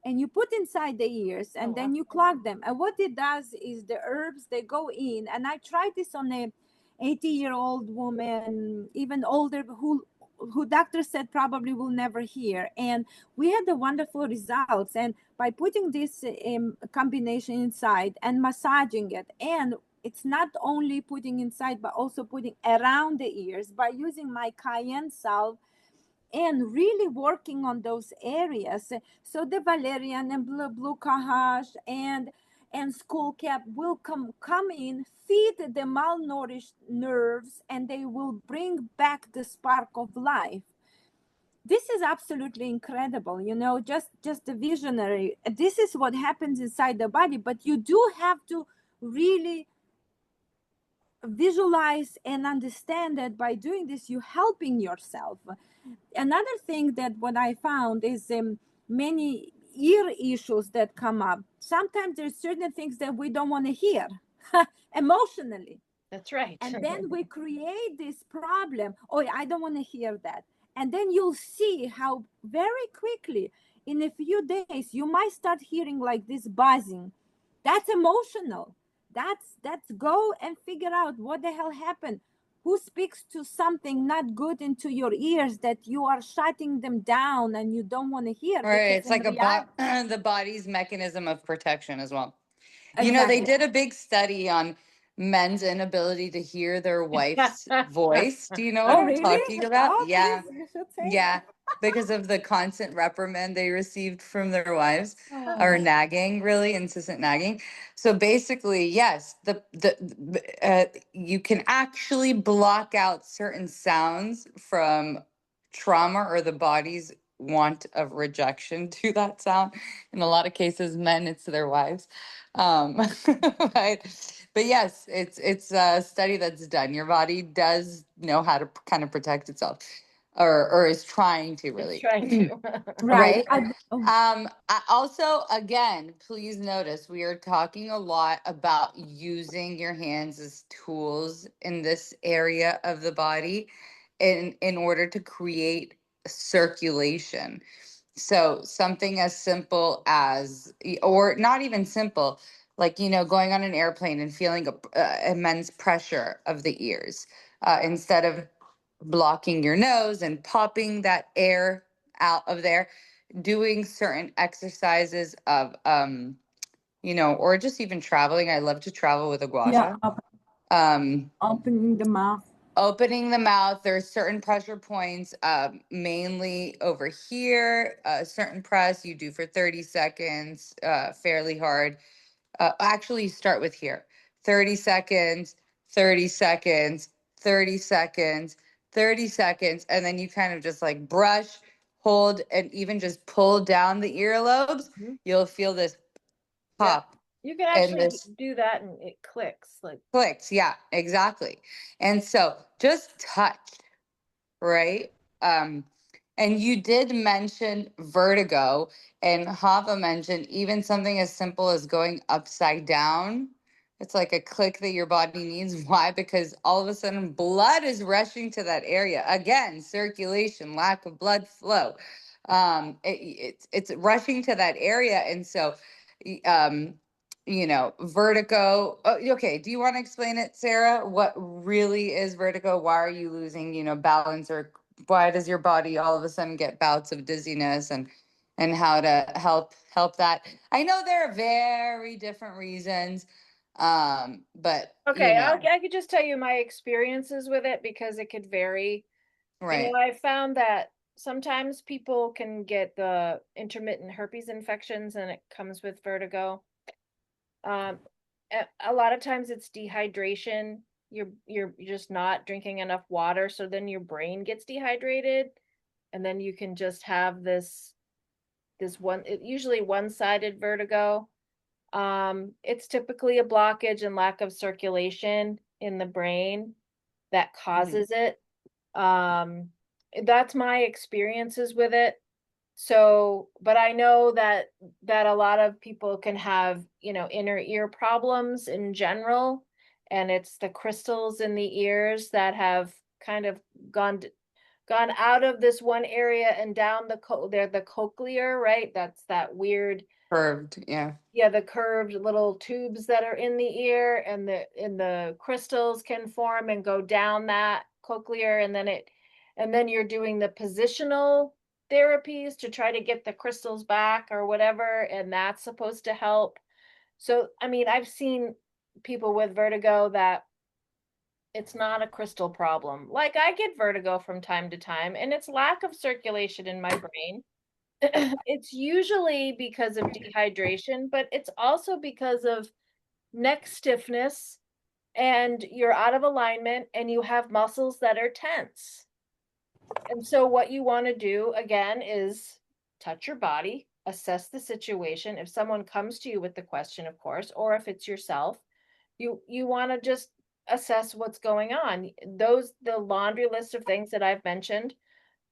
C: and you put inside the ears, and then you clog them. And what it does is the herbs, they go in. And I tried this on a 80-year-old woman, even older, who doctor said probably will never hear. And we had the wonderful results. And by putting this combination inside and massaging it, and it's not only putting inside, but also putting around the ears by using my cayenne salve and really working on those areas. So the valerian and blue cohosh and skullcap will come in, feed the malnourished nerves, and they will bring back the spark of life. This is absolutely incredible, just the visionary. This is what happens inside the body, but you do have to really visualize and understand that by doing this, you're helping yourself. Another thing that what I found is many ear issues that come up. Sometimes there's certain things that we don't want to hear emotionally.
B: That's right.
C: And then we create this problem. Oh, I don't want to hear that. And then you'll see how very quickly, in a few days, you might start hearing like this buzzing. That's emotional. That's go and figure out what the hell happened. Who speaks to something not good into your ears that you are shutting them down and you don't want to hear?
A: Right.
C: Because
A: It's
C: in
A: like
C: reality,
A: the body's mechanism of protection as well. They
C: exactly.
A: did a big study on men's inability to hear their wife's voice. Do you know what
C: Oh,
A: I'm
C: really?
A: talking about?
C: Oh,
A: Yeah.
C: please, you should say.
A: Yeah. Because of the constant reprimand they received from their wives, or
C: Oh.
A: nagging, really incessant nagging. So basically, yes, you can actually block out certain sounds from trauma or the body's want of rejection to that sound. In a lot of cases, men, it's their wives. Right. But yes, it's a study that's done. Your body does know how to kind of protect itself, or is trying to,
B: It's
A: really.
B: trying to.
C: Right.
A: Right. Also, again, please notice we are talking a lot about using your hands as tools in this area of the body in order to create circulation. So something as simple as, or not even simple, like, going on an airplane and feeling immense pressure of the ears, instead of blocking your nose and popping that air out of there, doing certain exercises of, or just even traveling. I love to travel with a gua
C: Yeah,
A: sha. Um,
C: opening the mouth.
A: Opening the mouth, there's certain pressure points, mainly over here. A certain press you do for 30 seconds, fairly hard. Actually, start with here: 30 seconds, 30 seconds, 30 seconds, 30 seconds. And then you kind of just like brush, hold, and even just pull down the earlobes.
B: Mhm.
A: You'll feel this
B: Yeah.
A: pop
B: You can
A: and
B: actually
A: this
B: do that and it clicks. Like,
A: clicks. Yeah, exactly. And so just touch, right? Um, and you did mention vertigo, and Hava mentioned even something as simple as going upside down. It's like a click that your body needs. Why? Because all of a sudden blood is rushing to that area. Again, circulation, lack of blood flow. It's rushing to that area, and so, um, vertigo. Okay, do you want to explain it, Sarah? What really is vertigo? Why are you losing, balance, or why does your body all of a sudden get bouts of dizziness, and how to help that? I know there are very different reasons, but
B: okay, I could just tell you my experiences with it because it could vary.
A: right.
B: I found that sometimes people can get the intermittent herpes infections and it comes with vertigo. Um, a lot of times it's dehydration. You're just not drinking enough water, so then your brain gets dehydrated, and then you can just have this usually one-sided vertigo. It's typically a blockage and lack of circulation in the brain that
A: Mhm.
B: causes it. That's my experiences with it. So, but I know that a lot of people can have, inner ear problems in general, and it's the crystals in the ears that have kind of gone gone out of this one area and down they're the cochlear, right? That's that weird,
A: Curved, yeah.
B: yeah, the curved little tubes that are in the ear, and the crystals can form and go down that cochlear, and then you're doing the positional therapies to try to get the crystals back or whatever, and that's supposed to help. So, I mean, I've seen people with vertigo that it's not a crystal problem. Like, I get vertigo from time to time, and it's lack of circulation in my brain. It's usually because of dehydration, but it's also because of neck stiffness, and you're out of alignment and you have muscles that are tense. And so what you want to do again is touch your body, assess the situation. If someone comes to you with the question, of course, or if it's yourself, you want to just assess what's going on. The laundry list of things that I've mentioned,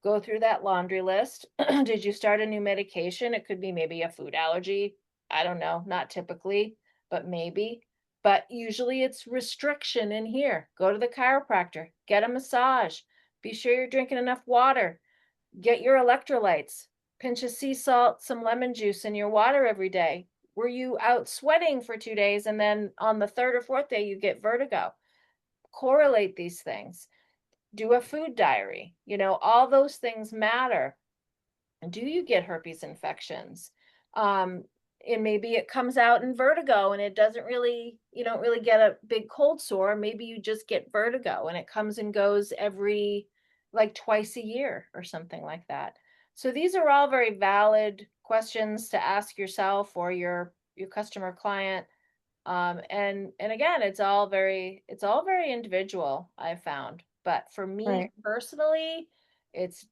B: go through that laundry list. Did you start a new medication? It could be maybe a food allergy. I don't know, not typically, but maybe. But usually it's restriction in here. Go to the chiropractor, get a massage, be sure you're drinking enough water, get your electrolytes, pinch of sea salt, some lemon juice in your water every day. Were you out sweating for 2 days and then on the third or fourth day you get vertigo? Correlate these things. Do a food diary. All those things matter. Do you get herpes infections? Um, and maybe it comes out in vertigo and you don't really get a big cold sore. Maybe you just get vertigo and it comes and goes every like twice a year or something like that. So these are all very valid questions to ask yourself or your customer client. And again, it's all very individual, I've found. But for me
A: Right.
B: personally, it's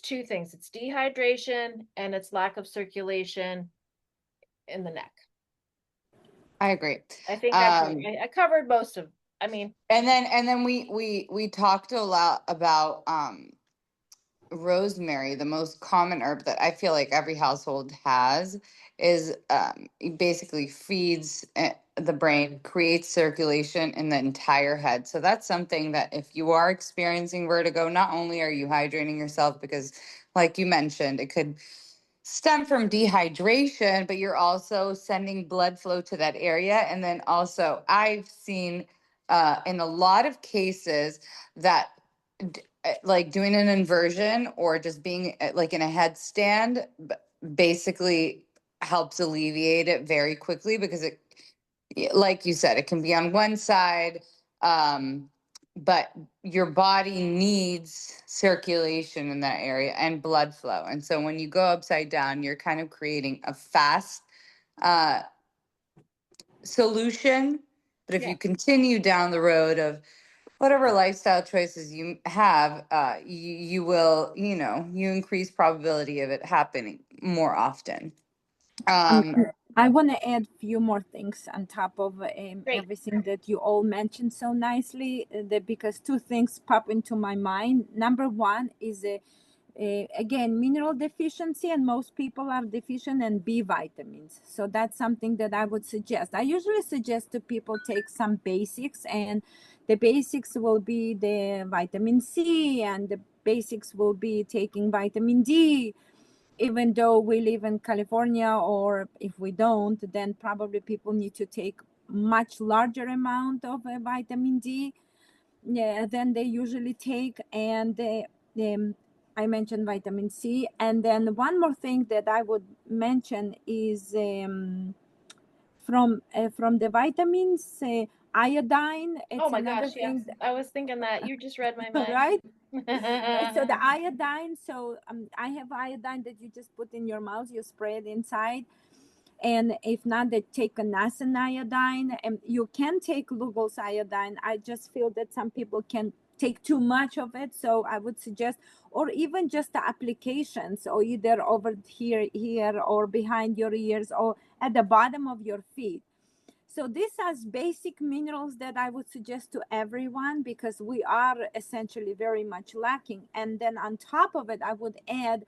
B: two things. It's dehydration and it's lack of circulation in the neck.
A: I agree.
B: I think
A: Um,
B: I covered most of, I mean,
A: and then we talked a lot about rosemary. The most common herb that I feel like every household has is it basically feeds the brain, creates circulation in the entire head. So that's something that if you are experiencing vertigo, not only are you hydrating yourself because, like you mentioned, it could stem from dehydration, but you're also sending blood flow to that area. And then also, I've seen in a lot of cases that like doing an inversion or just being like in a headstand basically helps alleviate it very quickly because it, like you said, it can be on one side, um, but your body needs circulation in that area and blood flow. And so when you go upside down, you're kind of creating a fast uh, solution. But if
B: yeah.
A: you continue down the road of whatever lifestyle choices you have, you will, you increase probability of it happening more often.
C: Um,
A: Um,
C: I want to add a few more things on top of
B: Great.
C: everything that you all mentioned so nicely, because two things pop into my mind. Number one is again mineral deficiency, and most people are deficient in B vitamins. So that's something that I would suggest. I usually suggest to people take some basics, and the basics will be the vitamin C, and the basics will be taking vitamin D. Even though we live in California, or if we don't, then probably people need to take much larger amount of vitamin D, yeah, than they usually take. And I mentioned vitamin C. And then one more thing that I would mention is from the vitamins, iodine.
B: Oh
C: It's
B: my
C: another
B: gosh, yes.
C: thing,
B: I was thinking that. You just read my mind.
C: right? So the iodine, so I have iodine that you just put in your mouth, you spray it inside. And if not, they take a niacin iodine, and you can take Lugol's iodine. I just feel that some people can take too much of it, so I would suggest, or even just the applications, or either over here or behind your ears or at the bottom of your feet. So this has basic minerals that I would suggest to everyone, because we are essentially very much lacking. And then on top of it, I would add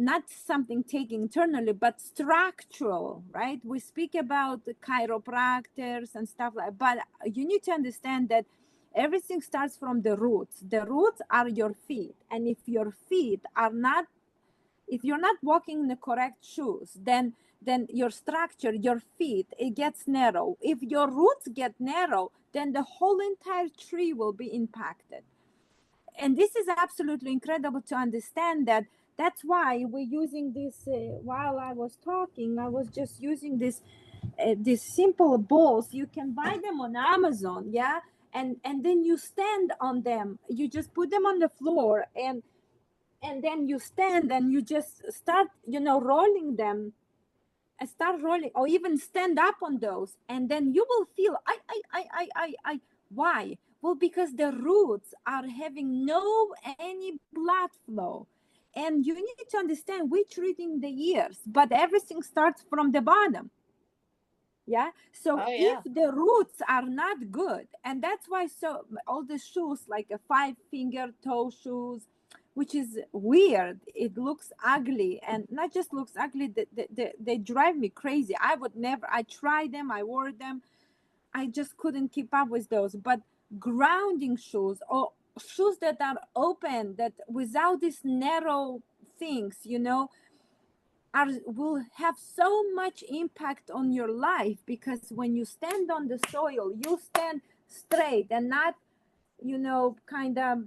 C: not something taken internally, but structural, right? We speak about the chiropractors and stuff like, but you need to understand that everything starts from the roots. The roots are your feet, and if your feet are not, if you're not walking in the correct shoes, then your structure, your feet, it gets narrow. If your roots get narrow, then the whole entire tree will be impacted. And this is absolutely incredible to understand that. That's why we're using this. While I was talking, I was just using this these simple balls. You can buy them on Amazon, yeah, and then you stand on them. You just put them on the floor, and then you stand and you just start, rolling them, and start rolling, or even stand up on those, and then you will feel I. Why? Well, because the roots are having no any blood flow. And you need to understand, we're treating the ears, but everything starts from the bottom. Yeah. So
B: Oh
C: if
B: yeah.
C: the roots are not good, and that's why, so all the shoes, like a 5-finger toe shoes, which is weird, it looks ugly, and not just looks ugly, they drive me crazy. I would never, I tried them, I wore them, I just couldn't keep up with those. But grounding shoes, or shoes that are open, that without these narrow things, will have so much impact on your life. Because when you stand on the soil, you stand straight and not, kind of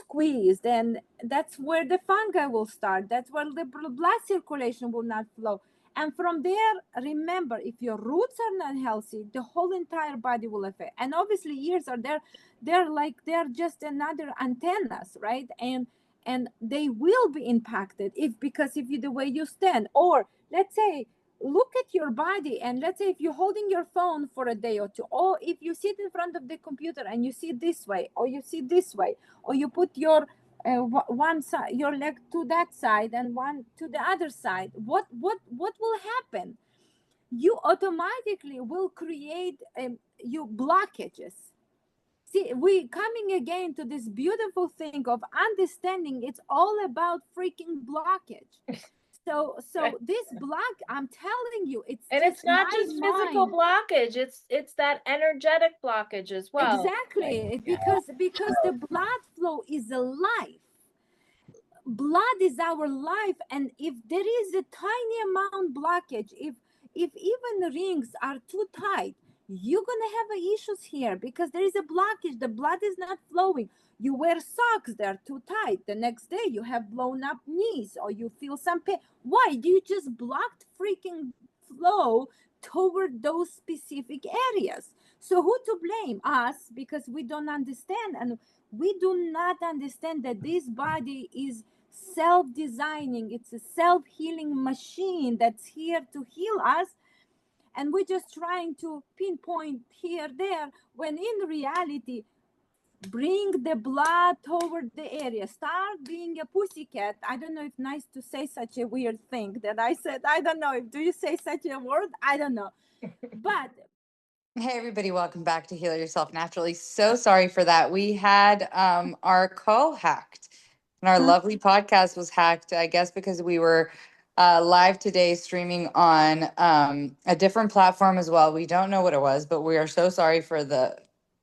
C: squeezed, and that's where the fungi will start. That's where the blood circulation will not flow. And from there, remember, if your roots are not healthy, the whole entire body will affect. And obviously ears are there, they're just another antennas, right? And they will be impacted, if because if you, the way you stand, or let's say, look at your body, and let's say if you're holding your phone for a day or two, or if you sit in front of the computer and you sit this way, or you sit this way, or you put your one side, your leg to that side and one to the other side, what will happen? You automatically will create you blockages. See, we coming again to this beautiful thing of understanding, it's all about freaking blockage. So this block, I'm telling you, it's
B: And
C: just
B: it's not
C: my
B: just physical
C: mind.
B: blockage, it's that energetic blockage as well. Like,
C: Exactly, because the blood flow is a life. Blood is our life, and if there is a tiny amount blockage, if even rings are too tight, you're gonna have issues here, because there is a blockage. The blood is not flowing. You wear socks, they're too tight, the next day you have blown up knees, or you feel some pain. Why? You just blocked freaking flow toward those specific areas. So who to blame? Us, because we don't understand, and we do not understand that this body is self-designing. It's a self-healing machine that's here to heal us, and we're just trying to pinpoint here, there, when in reality, bring the blood toward the area. Start being a pussycat. I don't know if nice to say such a weird thing that I said. I don't know if, do you say such a word? I don't know. But
A: Hey everybody, welcome back to Heal Yourself Naturally. So sorry for that. We had our call hacked, and our lovely podcast was hacked, I guess because we were live today streaming on a different platform as well. We don't know what it was, but we are so sorry for the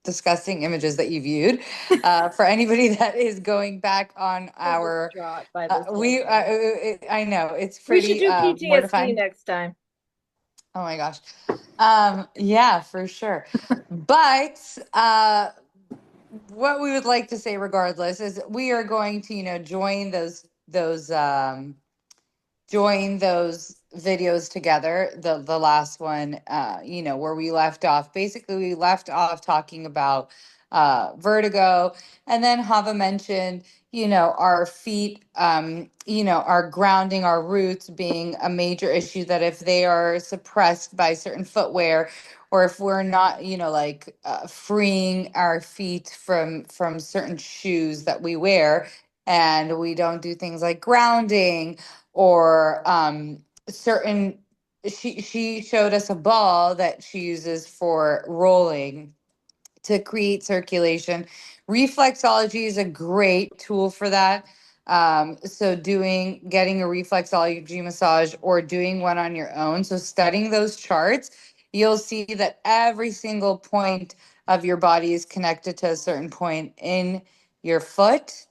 A: disgusting images that you viewed. For anybody that is going back on
B: so
A: our
B: distraught by this whole
A: we
B: thing.
A: I know it's
B: We should
A: pretty
B: do PTSD
A: mortifying.
B: next time.
A: Oh my gosh. Yeah, for sure. But what we would like to say regardless is we are going to, join those videos together. The last one, where we left off. Basically, we left off talking about vertigo, and then Hava mentioned, our feet, our grounding, our roots being a major issue. That if they are suppressed by certain footwear, or if we're not, freeing our feet from certain shoes that we wear, and we don't do things like grounding or certain she showed us a ball that she uses for rolling to create circulation. Reflexology is a great tool for that. So getting a reflexology massage or doing one on your own. So studying those charts, you'll see that every single point of your body is connected to a certain point in your foot.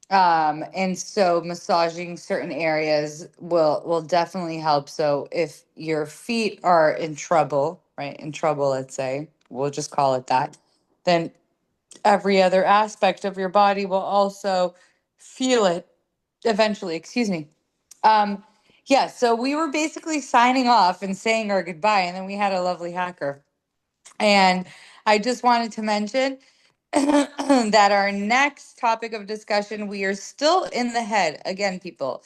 A: And so massaging certain areas will definitely help. So if your feet are in trouble, right? In trouble, let's say, we'll just call it that, then every other aspect of your body will also feel it eventually. Excuse me. Um, yeah, so we were basically signing off and saying our goodbye, and then we had a lovely hacker. And I just wanted to mention that our next topic of discussion, we are still in the head. Again, people,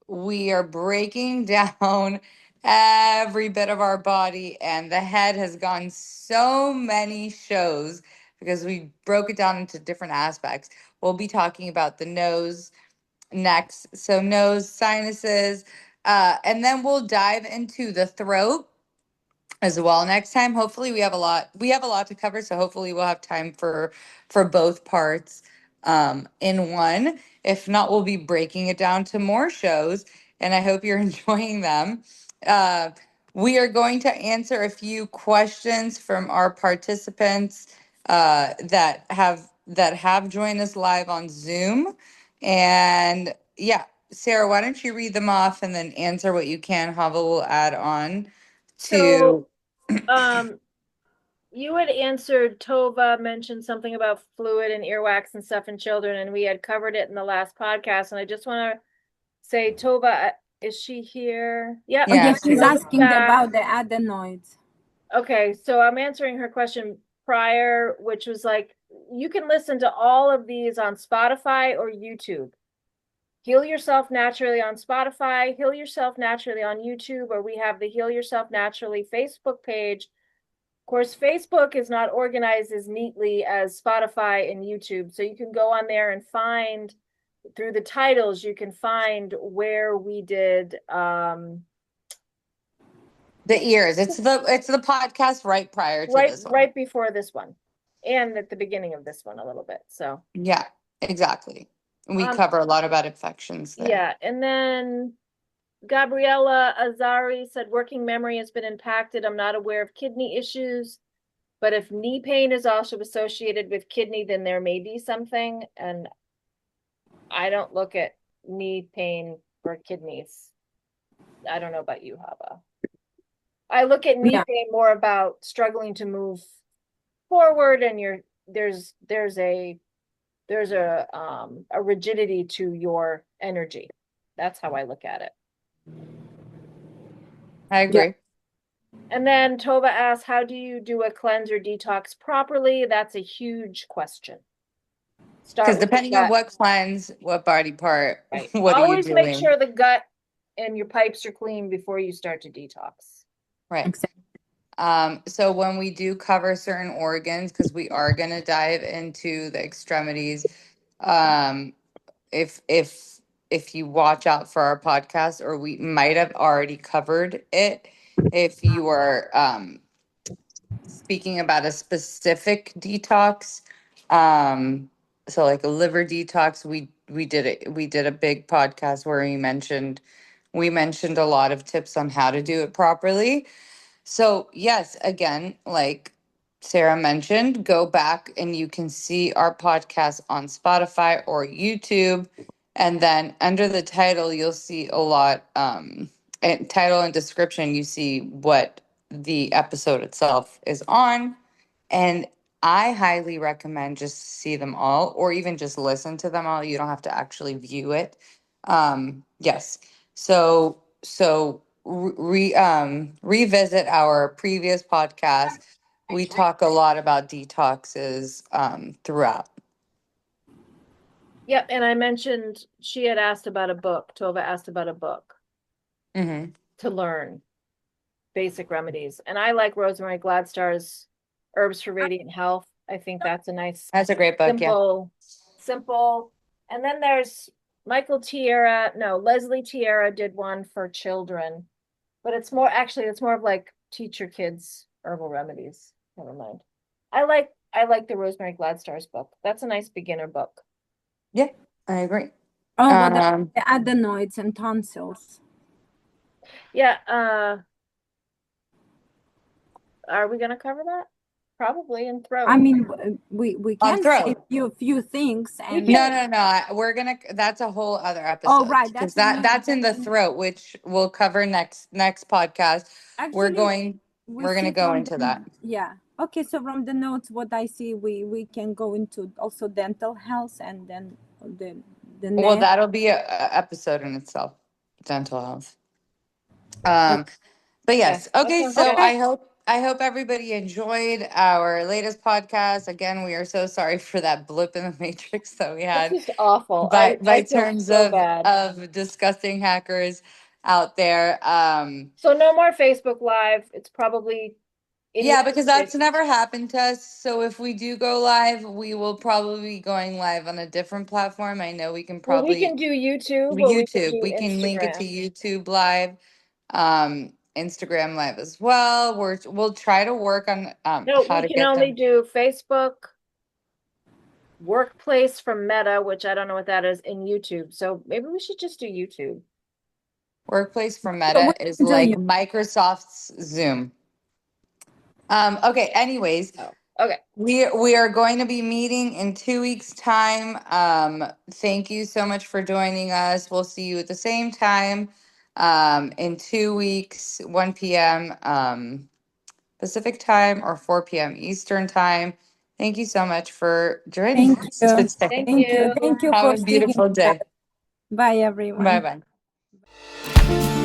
A: we are breaking down every bit of our body, and the head has gone so many shows because we broke it down into different aspects. We'll be talking about the nose next. So, nose, sinuses, and then we'll dive into the throat as well next time. Hopefully we have a lot to cover, so hopefully we'll have time for both parts in one. If not, we'll be breaking it down to more shows, and I hope you're enjoying them. uh, we are going to answer a few questions from our participants that have joined us live on Zoom. And yeah, Sarah, why don't you read them off and then answer what you can? Hava will add on
B: So,
A: to.
B: you had answered, Tova mentioned something about fluid and earwax and stuff in children, and we had covered it in the last podcast. And I just want to say, Tova, is she here? Yep,
C: Oh,
A: Yeah,
C: yes, she's
A: she's
B: Tova's
C: asking
B: back.
C: about the adenoids.
B: Okay, so I'm answering her question prior, which was like, you can listen to all of these on Spotify or YouTube. Heal Yourself Naturally on Spotify, Heal Yourself Naturally on YouTube, or we have the Heal Yourself Naturally Facebook page. Of course, Facebook is not organized as neatly as Spotify and YouTube. So you can go on there and find, through the titles, you can find where we did
A: the ears. It's the podcast right prior to this one.
B: right before this one and at the beginning of this one a little bit. So
A: Yeah, exactly. We
B: um
A: cover a lot about infections there.
B: yeah, and then Gabriella Azari said working memory has been impacted. I'm not aware of kidney issues, but if knee pain is also associated with kidney, then there may be something. And I don't look at knee pain for kidneys. I don't know about you, Hava. I look at knee
C: Yeah,
B: pain more about struggling to move forward, and there's a rigidity to your energy. That's how I look at it.
A: I
C: yeah,
A: agree.
B: And then Tova asks, how do you do a cleanse or detox properly? That's a huge question.
A: Because
B: Start with the
A: depending on
B: gut,
A: what cleanse, what body part,
B: right?
A: what are you
B: Always make
A: doing?
B: sure the gut and your pipes are clean before you start to detox.
A: Right.
C: exactly.
A: So when we do cover certain organs, because we are going to dive into the extremities, um, if you watch out for our podcast, or we might have already covered it, if you are speaking about a specific detox, so like a liver detox, we did a big podcast where we mentioned a lot of tips on how to do it properly. So, yes, again, like Sarah mentioned, go back and you can see our podcast on Spotify or YouTube. And then under the title, you'll see a lot, and title and description, you see what the episode itself is on. And I highly recommend just see them all or even just listen to them all. You don't have to actually view it. Yes. So revisit our previous podcast. We talk a lot about detoxes throughout.
B: Yep, and I mentioned she had asked about a book. Tova asked about a book
A: Hmm.
B: to learn basic remedies. And I like Rosemary Gladstar's Herbs for Radiant Health. I think that's a nice,
A: That's a great book. Yeah.
B: simple. And then there's Leslie Tierra did one for children, but it's more of like teach your kids herbal remedies. Never mind. I like the Rosemary Gladstar's book. That's a nice beginner book.
A: Yeah, I agree.
C: Oh, what about
A: Um,
C: the adenoids and tonsils?
B: Yeah, are we gonna cover that? Probably in throat.
C: I mean, we
A: on
C: can say
A: throat.
C: few things,
B: We
C: and
A: No,
B: can.
A: no, no. We're gonna. That's a whole other
C: oh,
A: episode
C: right,
A: because
C: that's another.
A: that's in the throat, which we'll cover next podcast. We're
C: Actually,
A: going.
C: we
A: We're gonna
C: see
A: go
C: from
A: into that.
C: yeah. Okay, so from the notes, what I see, we can go into also dental health, and then the
A: Well,
C: neck.
A: that'll be a episode in itself. Dental health.
C: Oh,
A: Um, but
B: Yeah,
A: yes.
B: that
A: Okay.
B: sounds
A: So
B: good.
C: okay,
A: I hope everybody enjoyed our latest podcast. Again, we are so sorry for that blip in the matrix that we
B: It's
A: had.
B: just awful.
A: By
B: I feel
A: terms
B: so bad.
A: of disgusting hackers out there.
B: So no more Facebook Live. It's probably in your
A: Yeah, because
B: rotation.
A: that's never happened to us. So if we do go live, we will probably be going live on a different platform. I know we can
B: Well, we
A: probably
B: can do YouTube or we can
A: YouTube.
B: do
A: We can link it to
B: Instagram.
A: YouTube live, Instagram live as well. We'll try to work on
B: No,
A: how
B: we
A: to
B: can
A: get
B: only
A: them.
B: do Facebook, Workplace from Meta, which I don't know what that is, and YouTube. So maybe we should just do YouTube.
A: Workplace for
C: so we
A: Meta is
C: can do
A: like
C: you.
A: Microsoft's Zoom. Okay, anyways,
B: Oh, okay.
A: we are going to be meeting in 2 weeks' time. Thank you so much for joining us. We'll see you at the same time in 2 weeks, 1 p.m. Pacific time or 4 p.m. Eastern time. Thank you so much for joining
C: Thank
A: us
C: you.
B: Thank
A: today.
C: Thank you.
B: you.
C: Thank you
A: Have
C: for
A: a
C: seeing
A: beautiful
C: us.
A: day.
C: Bye,
A: Bye
C: everyone.
A: bye.